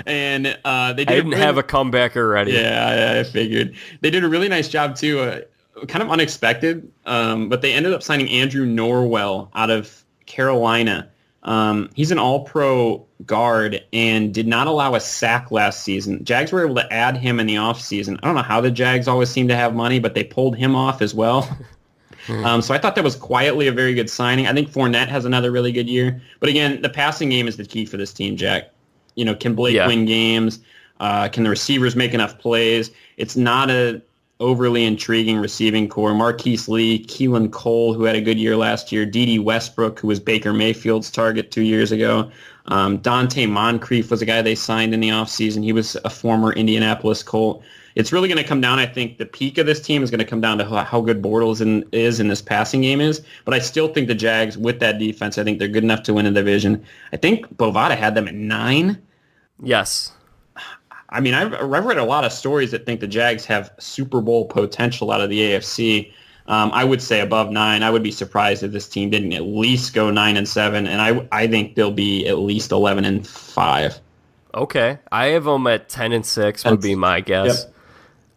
And I didn't have a comeback already. Yeah, I figured they did a really nice job too. Kind of unexpected, but they ended up signing Andrew Norwell out of Carolina. He's an all-pro guard and did not allow a sack last season. Jags were able to add him in the offseason. I don't know how the Jags always seem to have money, but they pulled him off as well. So I thought that was quietly a very good signing. I think Fournette has another really good year. But again, the passing game is the key for this team, Jack. Can Blake win games? Can the receivers make enough plays? It's not a overly intriguing receiving core. Marquise Lee, Keelan Cole, who had a good year last year, Dede Westbrook, who was Baker Mayfield's target 2 years ago. Dante Moncrief was a guy they signed in the offseason. He was a former Indianapolis Colt. It's really going to come down, I think, the peak of this team is going to come down to how good Bortles is in this passing game is. But I still think the Jags, with that defense, I think they're good enough to win a division. I think Bovada had them at 9. Yes. I mean, I've read a lot of stories that think the Jags have Super Bowl potential out of the AFC. I would say above 9. I would be surprised if this team didn't at least go 9-7, and I think they'll be at least 11-5. Okay, I have them at 10-6 would be my guess. Yep.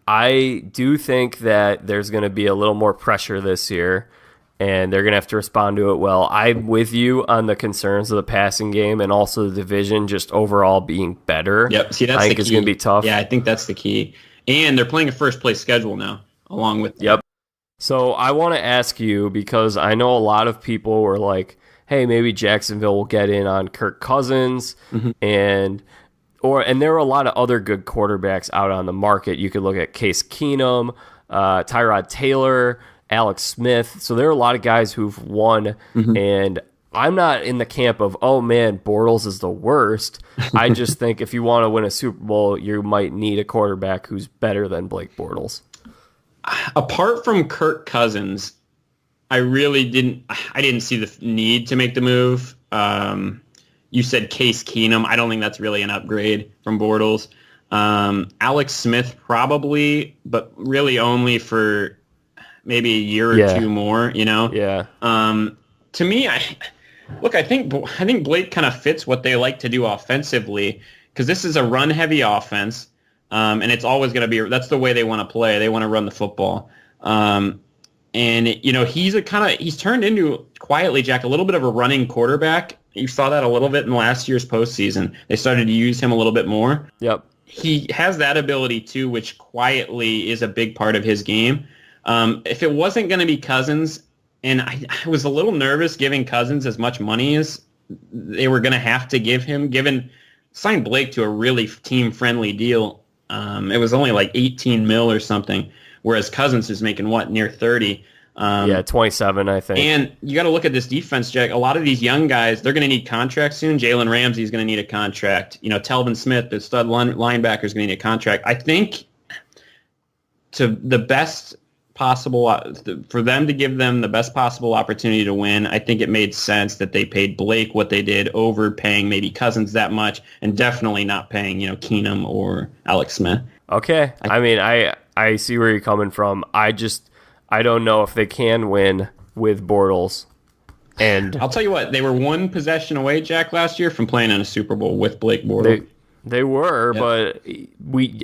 I do think that there's going to be a little more pressure this year, and they're going to have to respond to it well. I'm with you on the concerns of the passing game and also the division just overall being better. Yep. See, that's I think it's going to be tough. Yeah, I think that's the key. And they're playing a first-place schedule now, along with Yep. So I want to ask you, because I know a lot of people were like, hey, maybe Jacksonville will get in on Kirk Cousins, and there were a lot of other good quarterbacks out on the market. You could look at Case Keenum, Tyrod Taylor, Alex Smith. So there are a lot of guys who've won, and I'm not in the camp of, oh man, Bortles is the worst. I just think if you want to win a Super Bowl, you might need a quarterback who's better than Blake Bortles. Apart from Kirk Cousins, I didn't see the need to make the move. You said Case Keenum. I don't think that's really an upgrade from Bortles. Alex Smith probably, but really only for maybe a year or two more, Yeah. To me, I think Blake kind of fits what they like to do offensively, because this is a run-heavy offense, and it's always going to be, that's the way they want to play. They want to run the football. And he's turned into, quietly, Jack, a little bit of a running quarterback. You saw that a little bit in last year's postseason. They started to use him a little bit more. Yep. He has that ability too, which quietly is a big part of his game. If it wasn't going to be Cousins, and I was a little nervous giving Cousins as much money as they were going to have to give him, signed Blake to a really team-friendly deal. It was only like 18 mil or something, whereas Cousins is making, near 30. 27, I think. And you got to look at this defense, Jack. A lot of these young guys, they're going to need contracts soon. Jalen Ramsey is going to need a contract. Telvin Smith, the stud linebacker, is going to need a contract. I think to the best possible, for them to give them the best possible opportunity to win, I think it made sense that they paid Blake what they did over paying maybe Cousins that much, and definitely not paying, Keenum or Alex Smith. Okay. I see where you're coming from. I don't know if they can win with Bortles. And I'll tell you what, they were one possession away, Jack, last year from playing in a Super Bowl with Blake Bortles. They were, but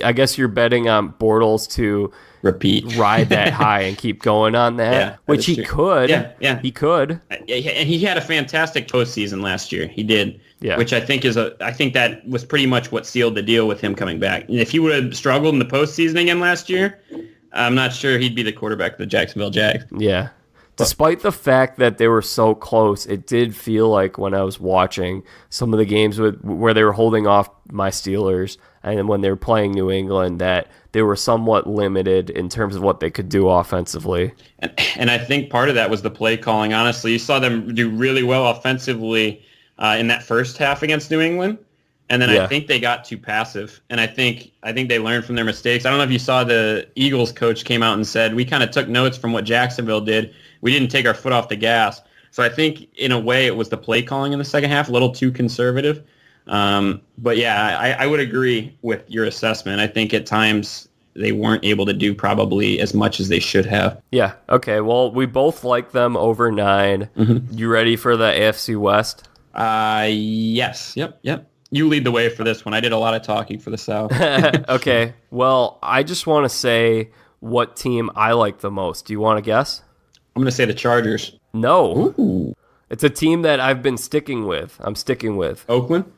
I guess you're betting on Bortles to ride that high and keep going on that, which he could. Yeah, he could. And he had a fantastic postseason last year. He did. Yeah. Which I think that was pretty much what sealed the deal with him coming back. And if he would have struggled in the postseason again last year, I'm not sure he'd be the quarterback of the Jacksonville Jags. Yeah. despite the fact that they were so close, it did feel like when I was watching some of the games where they were holding off my Steelers and then when they were playing New England that they were somewhat limited in terms of what they could do offensively. And I think part of that was the play calling. Honestly, you saw them do really well offensively in that first half against New England. And then I think they got too passive. And I think they learned from their mistakes. I don't know if you saw the Eagles coach came out and said, we kind of took notes from what Jacksonville did. We didn't take our foot off the gas. So I think in a way it was the play calling in the second half, a little too conservative. But yeah, I would agree with your assessment. I think at times they weren't able to do probably as much as they should have. Yeah. Okay. Well, we both like them over 9. Mm-hmm. You ready for the AFC West? Yes. Yep. You lead the way for this one. I did a lot of talking for the South. Okay. Well, I just want to say what team I like the most. Do you want to guess? I'm going to say the Chargers. No. Ooh. It's a team that I've been sticking with. I'm sticking with. Oakland?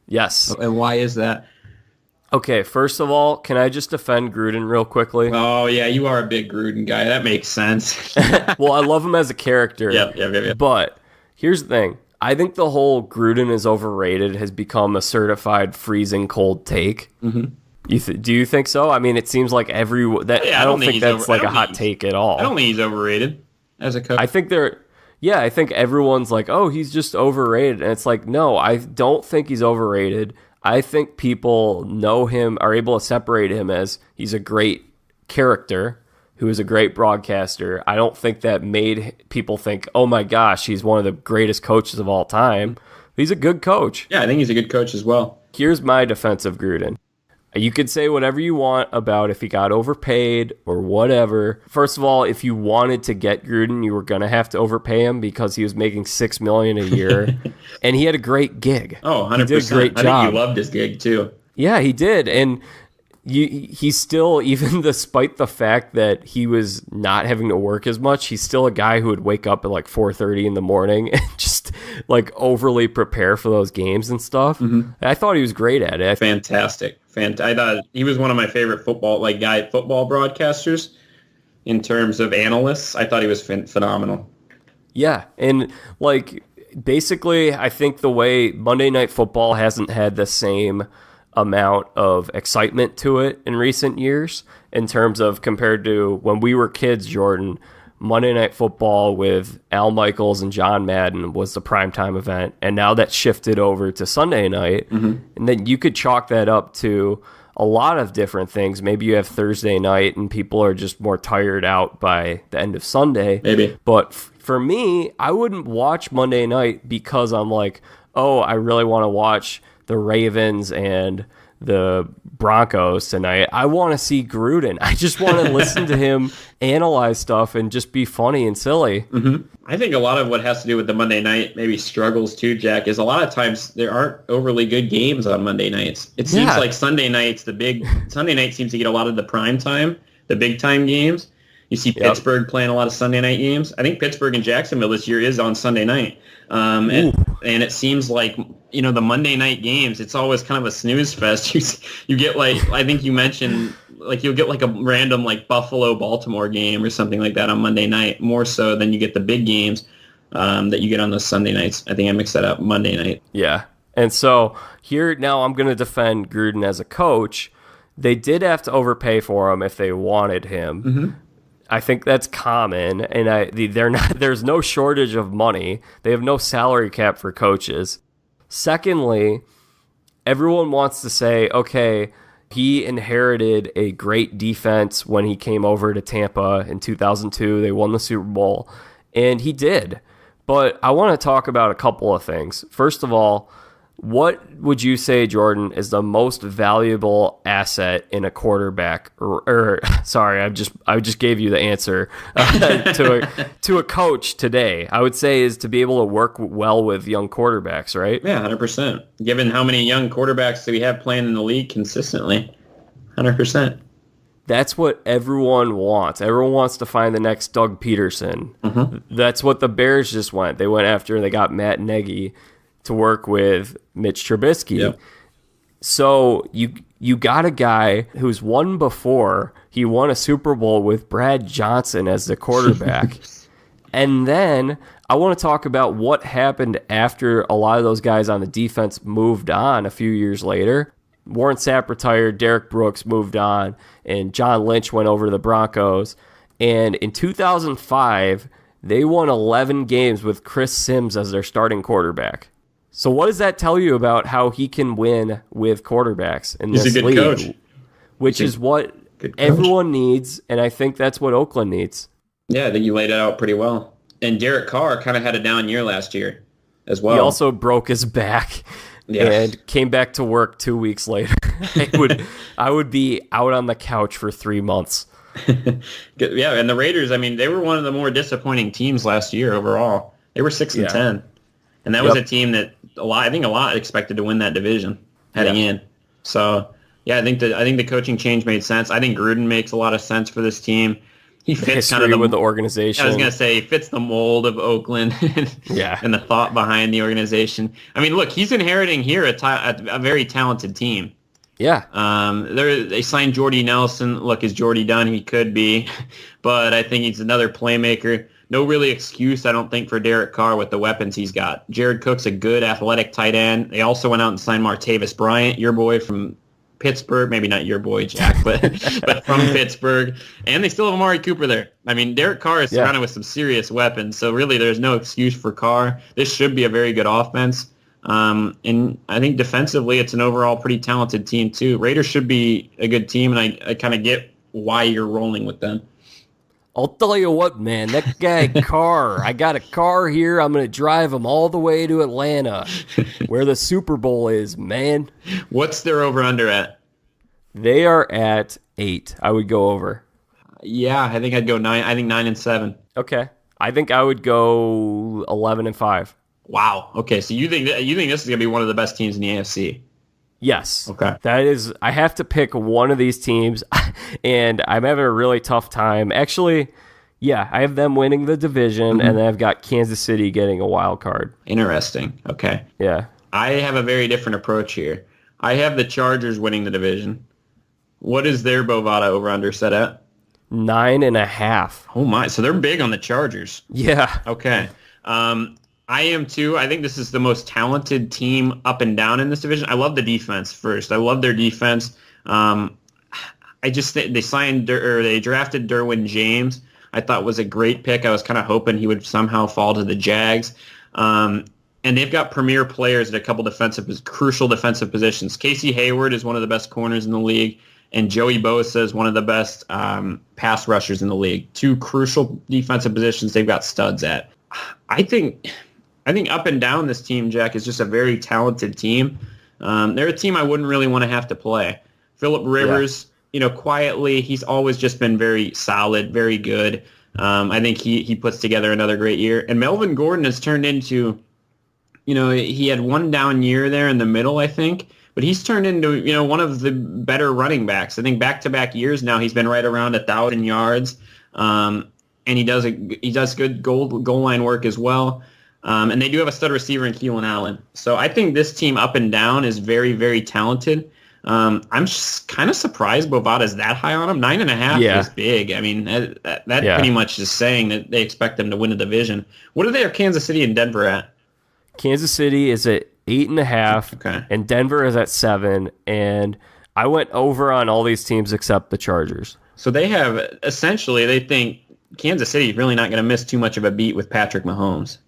Yes. And why is that? Okay, first of all, can I just defend Gruden real quickly? Oh, yeah, you are a big Gruden guy. That makes sense. Well, I love him as a character. Yep. But here's the thing. I think the whole Gruden is overrated has become a certified freezing cold take. Mm-hmm. Do you think so? I mean, it seems like I don't think that's like a hot take at all. I don't think he's overrated as a coach. I think I think everyone's like, oh, he's just overrated. And it's like, no, I don't think he's overrated. I think people know him, are able to separate him as he's a great character who is a great broadcaster. I don't think that made people think, oh my gosh, he's one of the greatest coaches of all time. He's a good coach. Yeah, I think he's a good coach as well. Here's my defense of Gruden. You could say whatever you want about if he got overpaid or whatever. First of all, if you wanted to get Gruden, you were going to have to overpay him because he was making $6 million a year. And he had a great gig. Oh, 100%. He did a great job. I think he loved his gig too. Yeah, he did. And he's still, even despite the fact that he was not having to work as much, he's still a guy who would wake up at like 4:30 in the morning and just like overly prepare for those games and stuff. Mm-hmm. I thought he was great at it. Fantastic. I thought he was one of my favorite football broadcasters in terms of analysts. I thought he was phenomenal. Yeah, and like basically, I think the way Monday Night Football hasn't had the same amount of excitement to it in recent years in terms of compared to when we were kids, Jordan, Monday Night Football with Al Michaels and John Madden was the primetime event. And now that's shifted over to Sunday night. Mm-hmm. And then you could chalk that up to a lot of different things. Maybe you have Thursday night and people are just more tired out by the end of Sunday. Maybe. But for me, I wouldn't watch Monday night because I'm like, oh, I really want to watch the Ravens and the Broncos tonight. I want to see Gruden. I just want to listen to him analyze stuff and just be funny and silly. Mm-hmm. I think a lot of what has to do with the Monday night maybe struggles too, Jack, is a lot of times there aren't overly good games on Monday nights. It seems like Sunday night seems to get a lot of the prime time, the big time games. You see Pittsburgh playing a lot of Sunday night games. I think Pittsburgh and Jacksonville this year is on Sunday night. And it seems like, the Monday night games, it's always kind of a snooze fest. You get like, I think you mentioned, like you'll get like a random like Buffalo-Baltimore game or something like that on Monday night, more so than you get the big games that you get on those Sunday nights. I think I mixed that up, Monday night. Yeah. And so here now I'm going to defend Gruden as a coach. They did have to overpay for him if they wanted him. Mm-hmm. I think that's common, and there's no shortage of money. They have no salary cap for coaches. Secondly, everyone wants to say, okay, he inherited a great defense when he came over to Tampa in 2002. They won the Super Bowl, and he did. But I want to talk about a couple of things. First of all, what would you say, Jordan, is the most valuable asset in a quarterback? Sorry, I just gave you the answer to a coach today. I would say is to be able to work well with young quarterbacks, right? Yeah, 100%. Given how many young quarterbacks do we have playing in the league consistently, 100%. That's what everyone wants. Everyone wants to find the next Doug Peterson. Mm-hmm. That's what the Bears just went. They went after and they got Matt Nagy to work with Mitch Trubisky. Yep. So you got a guy who's won before. He won a Super Bowl with Brad Johnson as the quarterback. And then I want to talk about what happened after a lot of those guys on the defense moved on a few years later. Warren Sapp retired, Derek Brooks moved on, and John Lynch went over to the Broncos. And in 2005, they won 11 games with Chris Sims as their starting quarterback. So what does that tell you about how he can win with quarterbacks in this league? He's a good coach. Which is what everyone needs, and I think that's what Oakland needs. Yeah, I think you laid it out pretty well. And Derek Carr kind of had a down year last year as well. He also broke his back and came back to work 2 weeks later. I would be out on the couch for 3 months. Yeah, and the Raiders, I mean, they were one of the more disappointing teams last year overall. They were 6-10. And that was a team that I think a lot expected to win that division heading in. So, yeah, I think the coaching change made sense. I think Gruden makes a lot of sense for this team. He fits kind of with the organization. I was going to say he fits the mold of Oakland and the thought behind the organization. I mean, look, he's inheriting here a very talented team. Yeah. They signed Jordy Nelson. Look, is Jordy done? He could be. But I think he's another playmaker. No really excuse, I don't think, for Derek Carr with the weapons he's got. Jared Cook's a good athletic tight end. They also went out and signed Martavis Bryant, your boy from Pittsburgh. Maybe not your boy, Jack, but from Pittsburgh. And they still have Amari Cooper there. I mean, Derek Carr is surrounded with some serious weapons. So really there's no excuse for Carr. This should be a very good offense. And I think defensively it's an overall pretty talented team too. Raiders should be a good team, and I kind of get why you're rolling with them. I'll tell you what, man, that guy Carr, I got a car here. I'm going to drive him all the way to Atlanta where the Super Bowl is, man. What's their over-under at? They are at 8. I would go over. Yeah, I think I'd go 9. I think 9-7. Okay. I think I would go 11-5. Wow. Okay, so you think this is going to be one of the best teams in the AFC? Yes. Okay. I have to pick one of these teams, and I'm having a really tough time. Actually, yeah, I have them winning the division, and then I've got Kansas City getting a wild card. Interesting. Okay. Yeah. I have a very different approach here. I have the Chargers winning the division. What is their Bovada over-under set at? 9.5. Oh, my. So they're big on the Chargers. Yeah. Okay. I am too. I think this is the most talented team up and down in this division. I love the defense first. I love their defense. I just think they drafted Derwin James. I thought was a great pick. I was kind of hoping he would somehow fall to the Jags. And they've got premier players at a couple crucial defensive positions. Casey Hayward is one of the best corners in the league, and Joey Bosa is one of the best pass rushers in the league. 2 crucial defensive positions they've got studs at. I think up and down this team, Jack, is just a very talented team. They're a team I wouldn't really want to have to play. Phillip Rivers, quietly, he's always just been very solid, very good. I think he puts together another great year. And Melvin Gordon has turned into, he had one down year there in the middle, I think. But he's turned into, one of the better running backs. I think back-to-back years now he's been right around 1,000 yards. And he does good goal line work as well. And they do have a stud receiver in Keelan Allen. So I think this team up and down is very, very talented. I'm just kind of surprised Bovada's that high on him. 9.5 is big. I mean, that pretty much is saying that they expect them to win the division. What are they, Kansas City and Denver at? Kansas City is at 8.5, and Denver is at 7. And I went over on all these teams except the Chargers. So they think Kansas City is really not going to miss too much of a beat with Patrick Mahomes.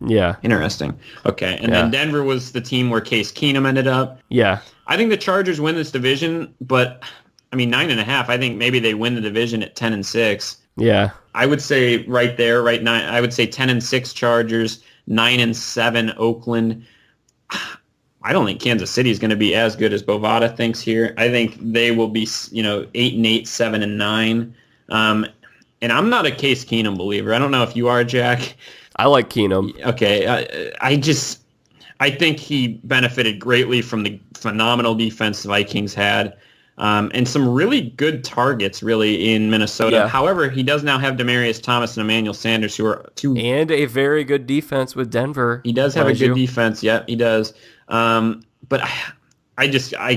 Yeah. Interesting. Okay. And then Denver was the team where Case Keenum ended up. Yeah. I think the Chargers win this division, but I mean 9.5. I think maybe they win the division at 10-6. Yeah. I would say right there, right now, I would say 10-6 Chargers, 9-7 Oakland. I don't think Kansas City is going to be as good as Bovada thinks here. I think they will be, 8-8, 7-9. And I'm not a Case Keenum believer. I don't know if you are, Jack. I like Keenum. Okay. I think he benefited greatly from the phenomenal defense the Vikings had, and some really good targets, really, in Minnesota. Yeah. However, he does now have Demaryius Thomas and Emmanuel Sanders, who are two... And a very good defense with Denver. He does have a good defense. Yeah, he does. But I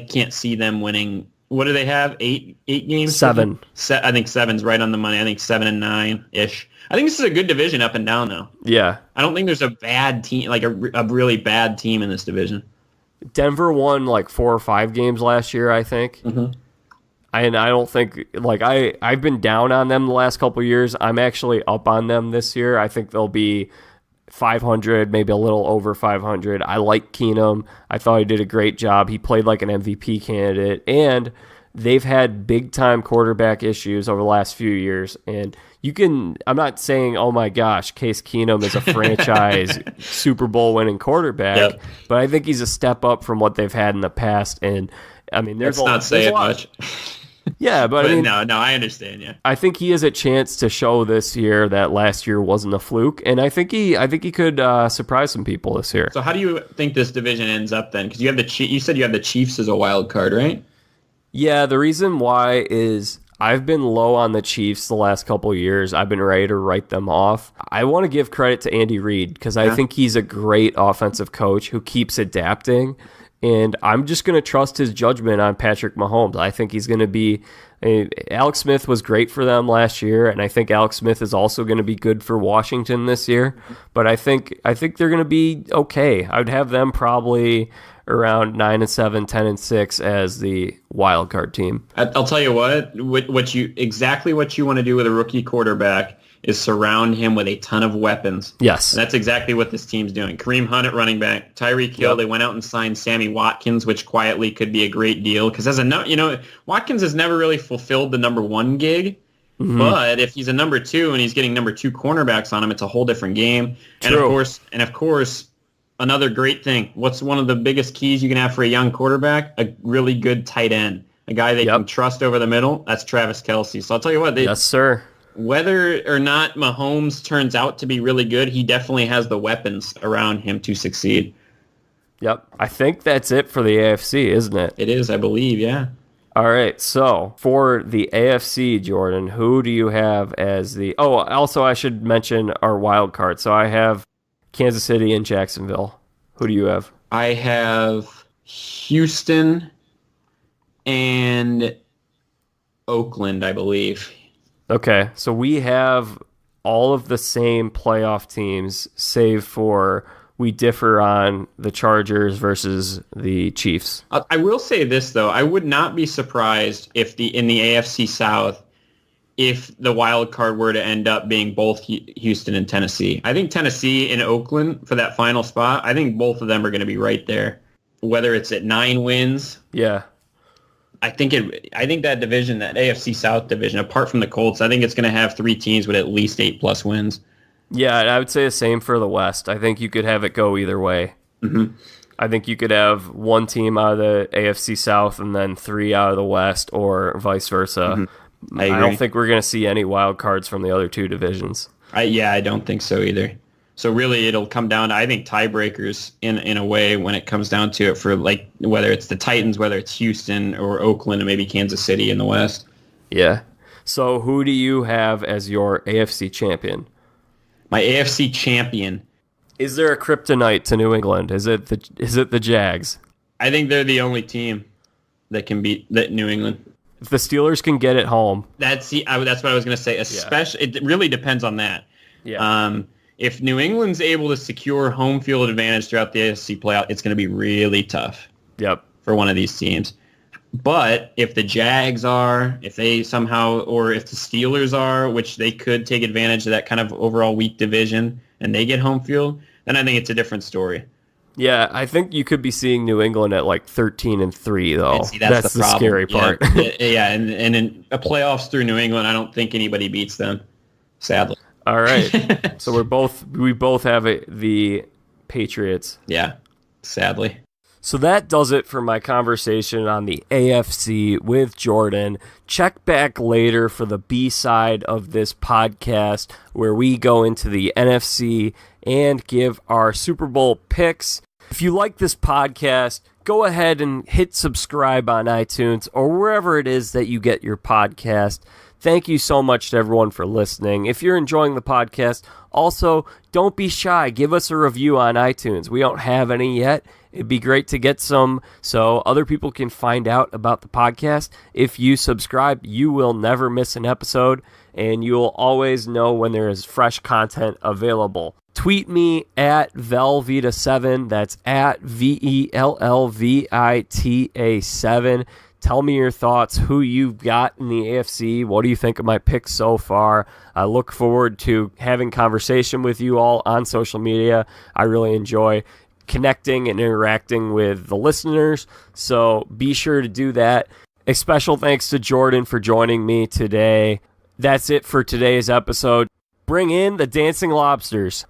can't see them winning what do they have? Eight games? 7. I think 7's right on the money. I think 7 and 9-ish. I think this is a good division up and down, though. Yeah. I don't think there's a bad team, like a really bad team in this division. Denver won like 4 or 5 games last year, I think. Mm-hmm. And I don't think, like, I've been down on them the last couple of years. I'm actually up on them this year. I think they'll be 500, maybe a little over 500. I like Keenum. I thought he did a great job. He played like an MVP candidate. And they've had big-time quarterback issues over the last few years. And I'm not saying, oh my gosh, Case Keenum is a franchise Super Bowl winning quarterback, but I think he's a step up from what they've had in the past. And I mean, there's not saying much. Yeah, but I mean, no, I understand. Yeah, I think he has a chance to show this year that last year wasn't a fluke, and I think he could surprise some people this year. So, how do you think this division ends up then? Because you said you have the Chiefs as a wild card, right? Yeah, the reason why is I've been low on the Chiefs the last couple of years. I've been ready to write them off. I want to give credit to Andy Reid because I think he's a great offensive coach who keeps adapting. And I'm just going to trust his judgment on Patrick Mahomes. I think he's going to be Alex Smith was great for them last year, and I think Alex Smith is also going to be good for Washington this year. But I think they're going to be okay. I would have them probably around 9-7, 10-6 as the wild card team. I'll tell you what exactly what you want to do with a rookie quarterback is surround him with a ton of weapons. Yes. And that's exactly what this team's doing. Kareem Hunt at running back, Tyreek Hill, They went out and signed Sammy Watkins, which quietly could be a great deal because Watkins has never really fulfilled the number 1 gig. Mm-hmm. But if he's a number 2 and he's getting number 2 cornerbacks on him, it's a whole different game. True. And of course, another great thing. What's one of the biggest keys you can have for a young quarterback? A really good tight end. A guy they can trust over the middle. That's Travis Kelce. So I'll tell you what. Yes, sir. Whether or not Mahomes turns out to be really good, he definitely has the weapons around him to succeed. Yep. I think that's it for the AFC, isn't it? It is, I believe, yeah. All right. So for the AFC, Jordan, who do you have as the... Oh, also I should mention our wild card. So I have Kansas City and Jacksonville. Who do you have? I have Houston and Oakland, I believe. Okay, so we have all of the same playoff teams, save for we differ on the Chargers versus the Chiefs. I will say this, though. I would not be surprised if in the AFC South, if the wild card were to end up being both Houston and Tennessee. I think Tennessee and Oakland for that final spot, I think both of them are going to be right there. Whether it's at 9 wins. Yeah. I think that division, that AFC South division, apart from the Colts, I think it's going to have 3 teams with at least 8+ wins. Yeah, and I would say the same for the West. I think you could have it go either way. Mm-hmm. I think you could have 1 team out of the AFC South and then 3 out of the West, or vice versa. Mm-hmm. I don't think we're going to see any wild cards from the other 2 divisions. I don't think so either. So really, it'll come down to, I think, tiebreakers in a way when it comes down to it for, like, whether it's the Titans, whether it's Houston or Oakland, and maybe Kansas City in the West. Yeah. So who do you have as your AFC champion? My AFC champion. Is there a kryptonite to New England? Is it the Jags? I think they're the only team that can beat New England. If the Steelers can get it home. That's what I was going to say. Especially, It really depends on that. Yeah. If New England's able to secure home field advantage throughout the AFC playoff, it's going to be really tough. Yep. For one of these teams. But if the Jags are, if they somehow, or if the Steelers are, which they could take advantage of that kind of overall weak division, and they get home field, then I think it's a different story. Yeah, I think you could be seeing New England at like 13-3, though. And see, that's the scary part. Yeah, and in a playoffs through New England, I don't think anybody beats them, sadly. All right. So we both have the Patriots. Yeah, sadly. So that does it for my conversation on the AFC with Jordan. Check back later for the B-side of this podcast where we go into the NFC and give our Super Bowl picks. If you like this podcast, go ahead and hit subscribe on iTunes or wherever it is that you get your podcast. Thank you so much to everyone for listening. If you're enjoying the podcast, also, don't be shy. Give us a review on iTunes. We don't have any yet. It'd be great to get some so other people can find out about the podcast. If you subscribe, you will never miss an episode, and you'll always know when there is fresh content available. Tweet me at Velveeta7. That's at VELLVITA7. Tell me your thoughts, who you've got in the AFC. What do you think of my picks so far? I look forward to having conversation with you all on social media. I really enjoy connecting and interacting with the listeners, so be sure to do that. A special thanks to Jordan for joining me today. That's it for today's episode. Bring in the dancing lobsters.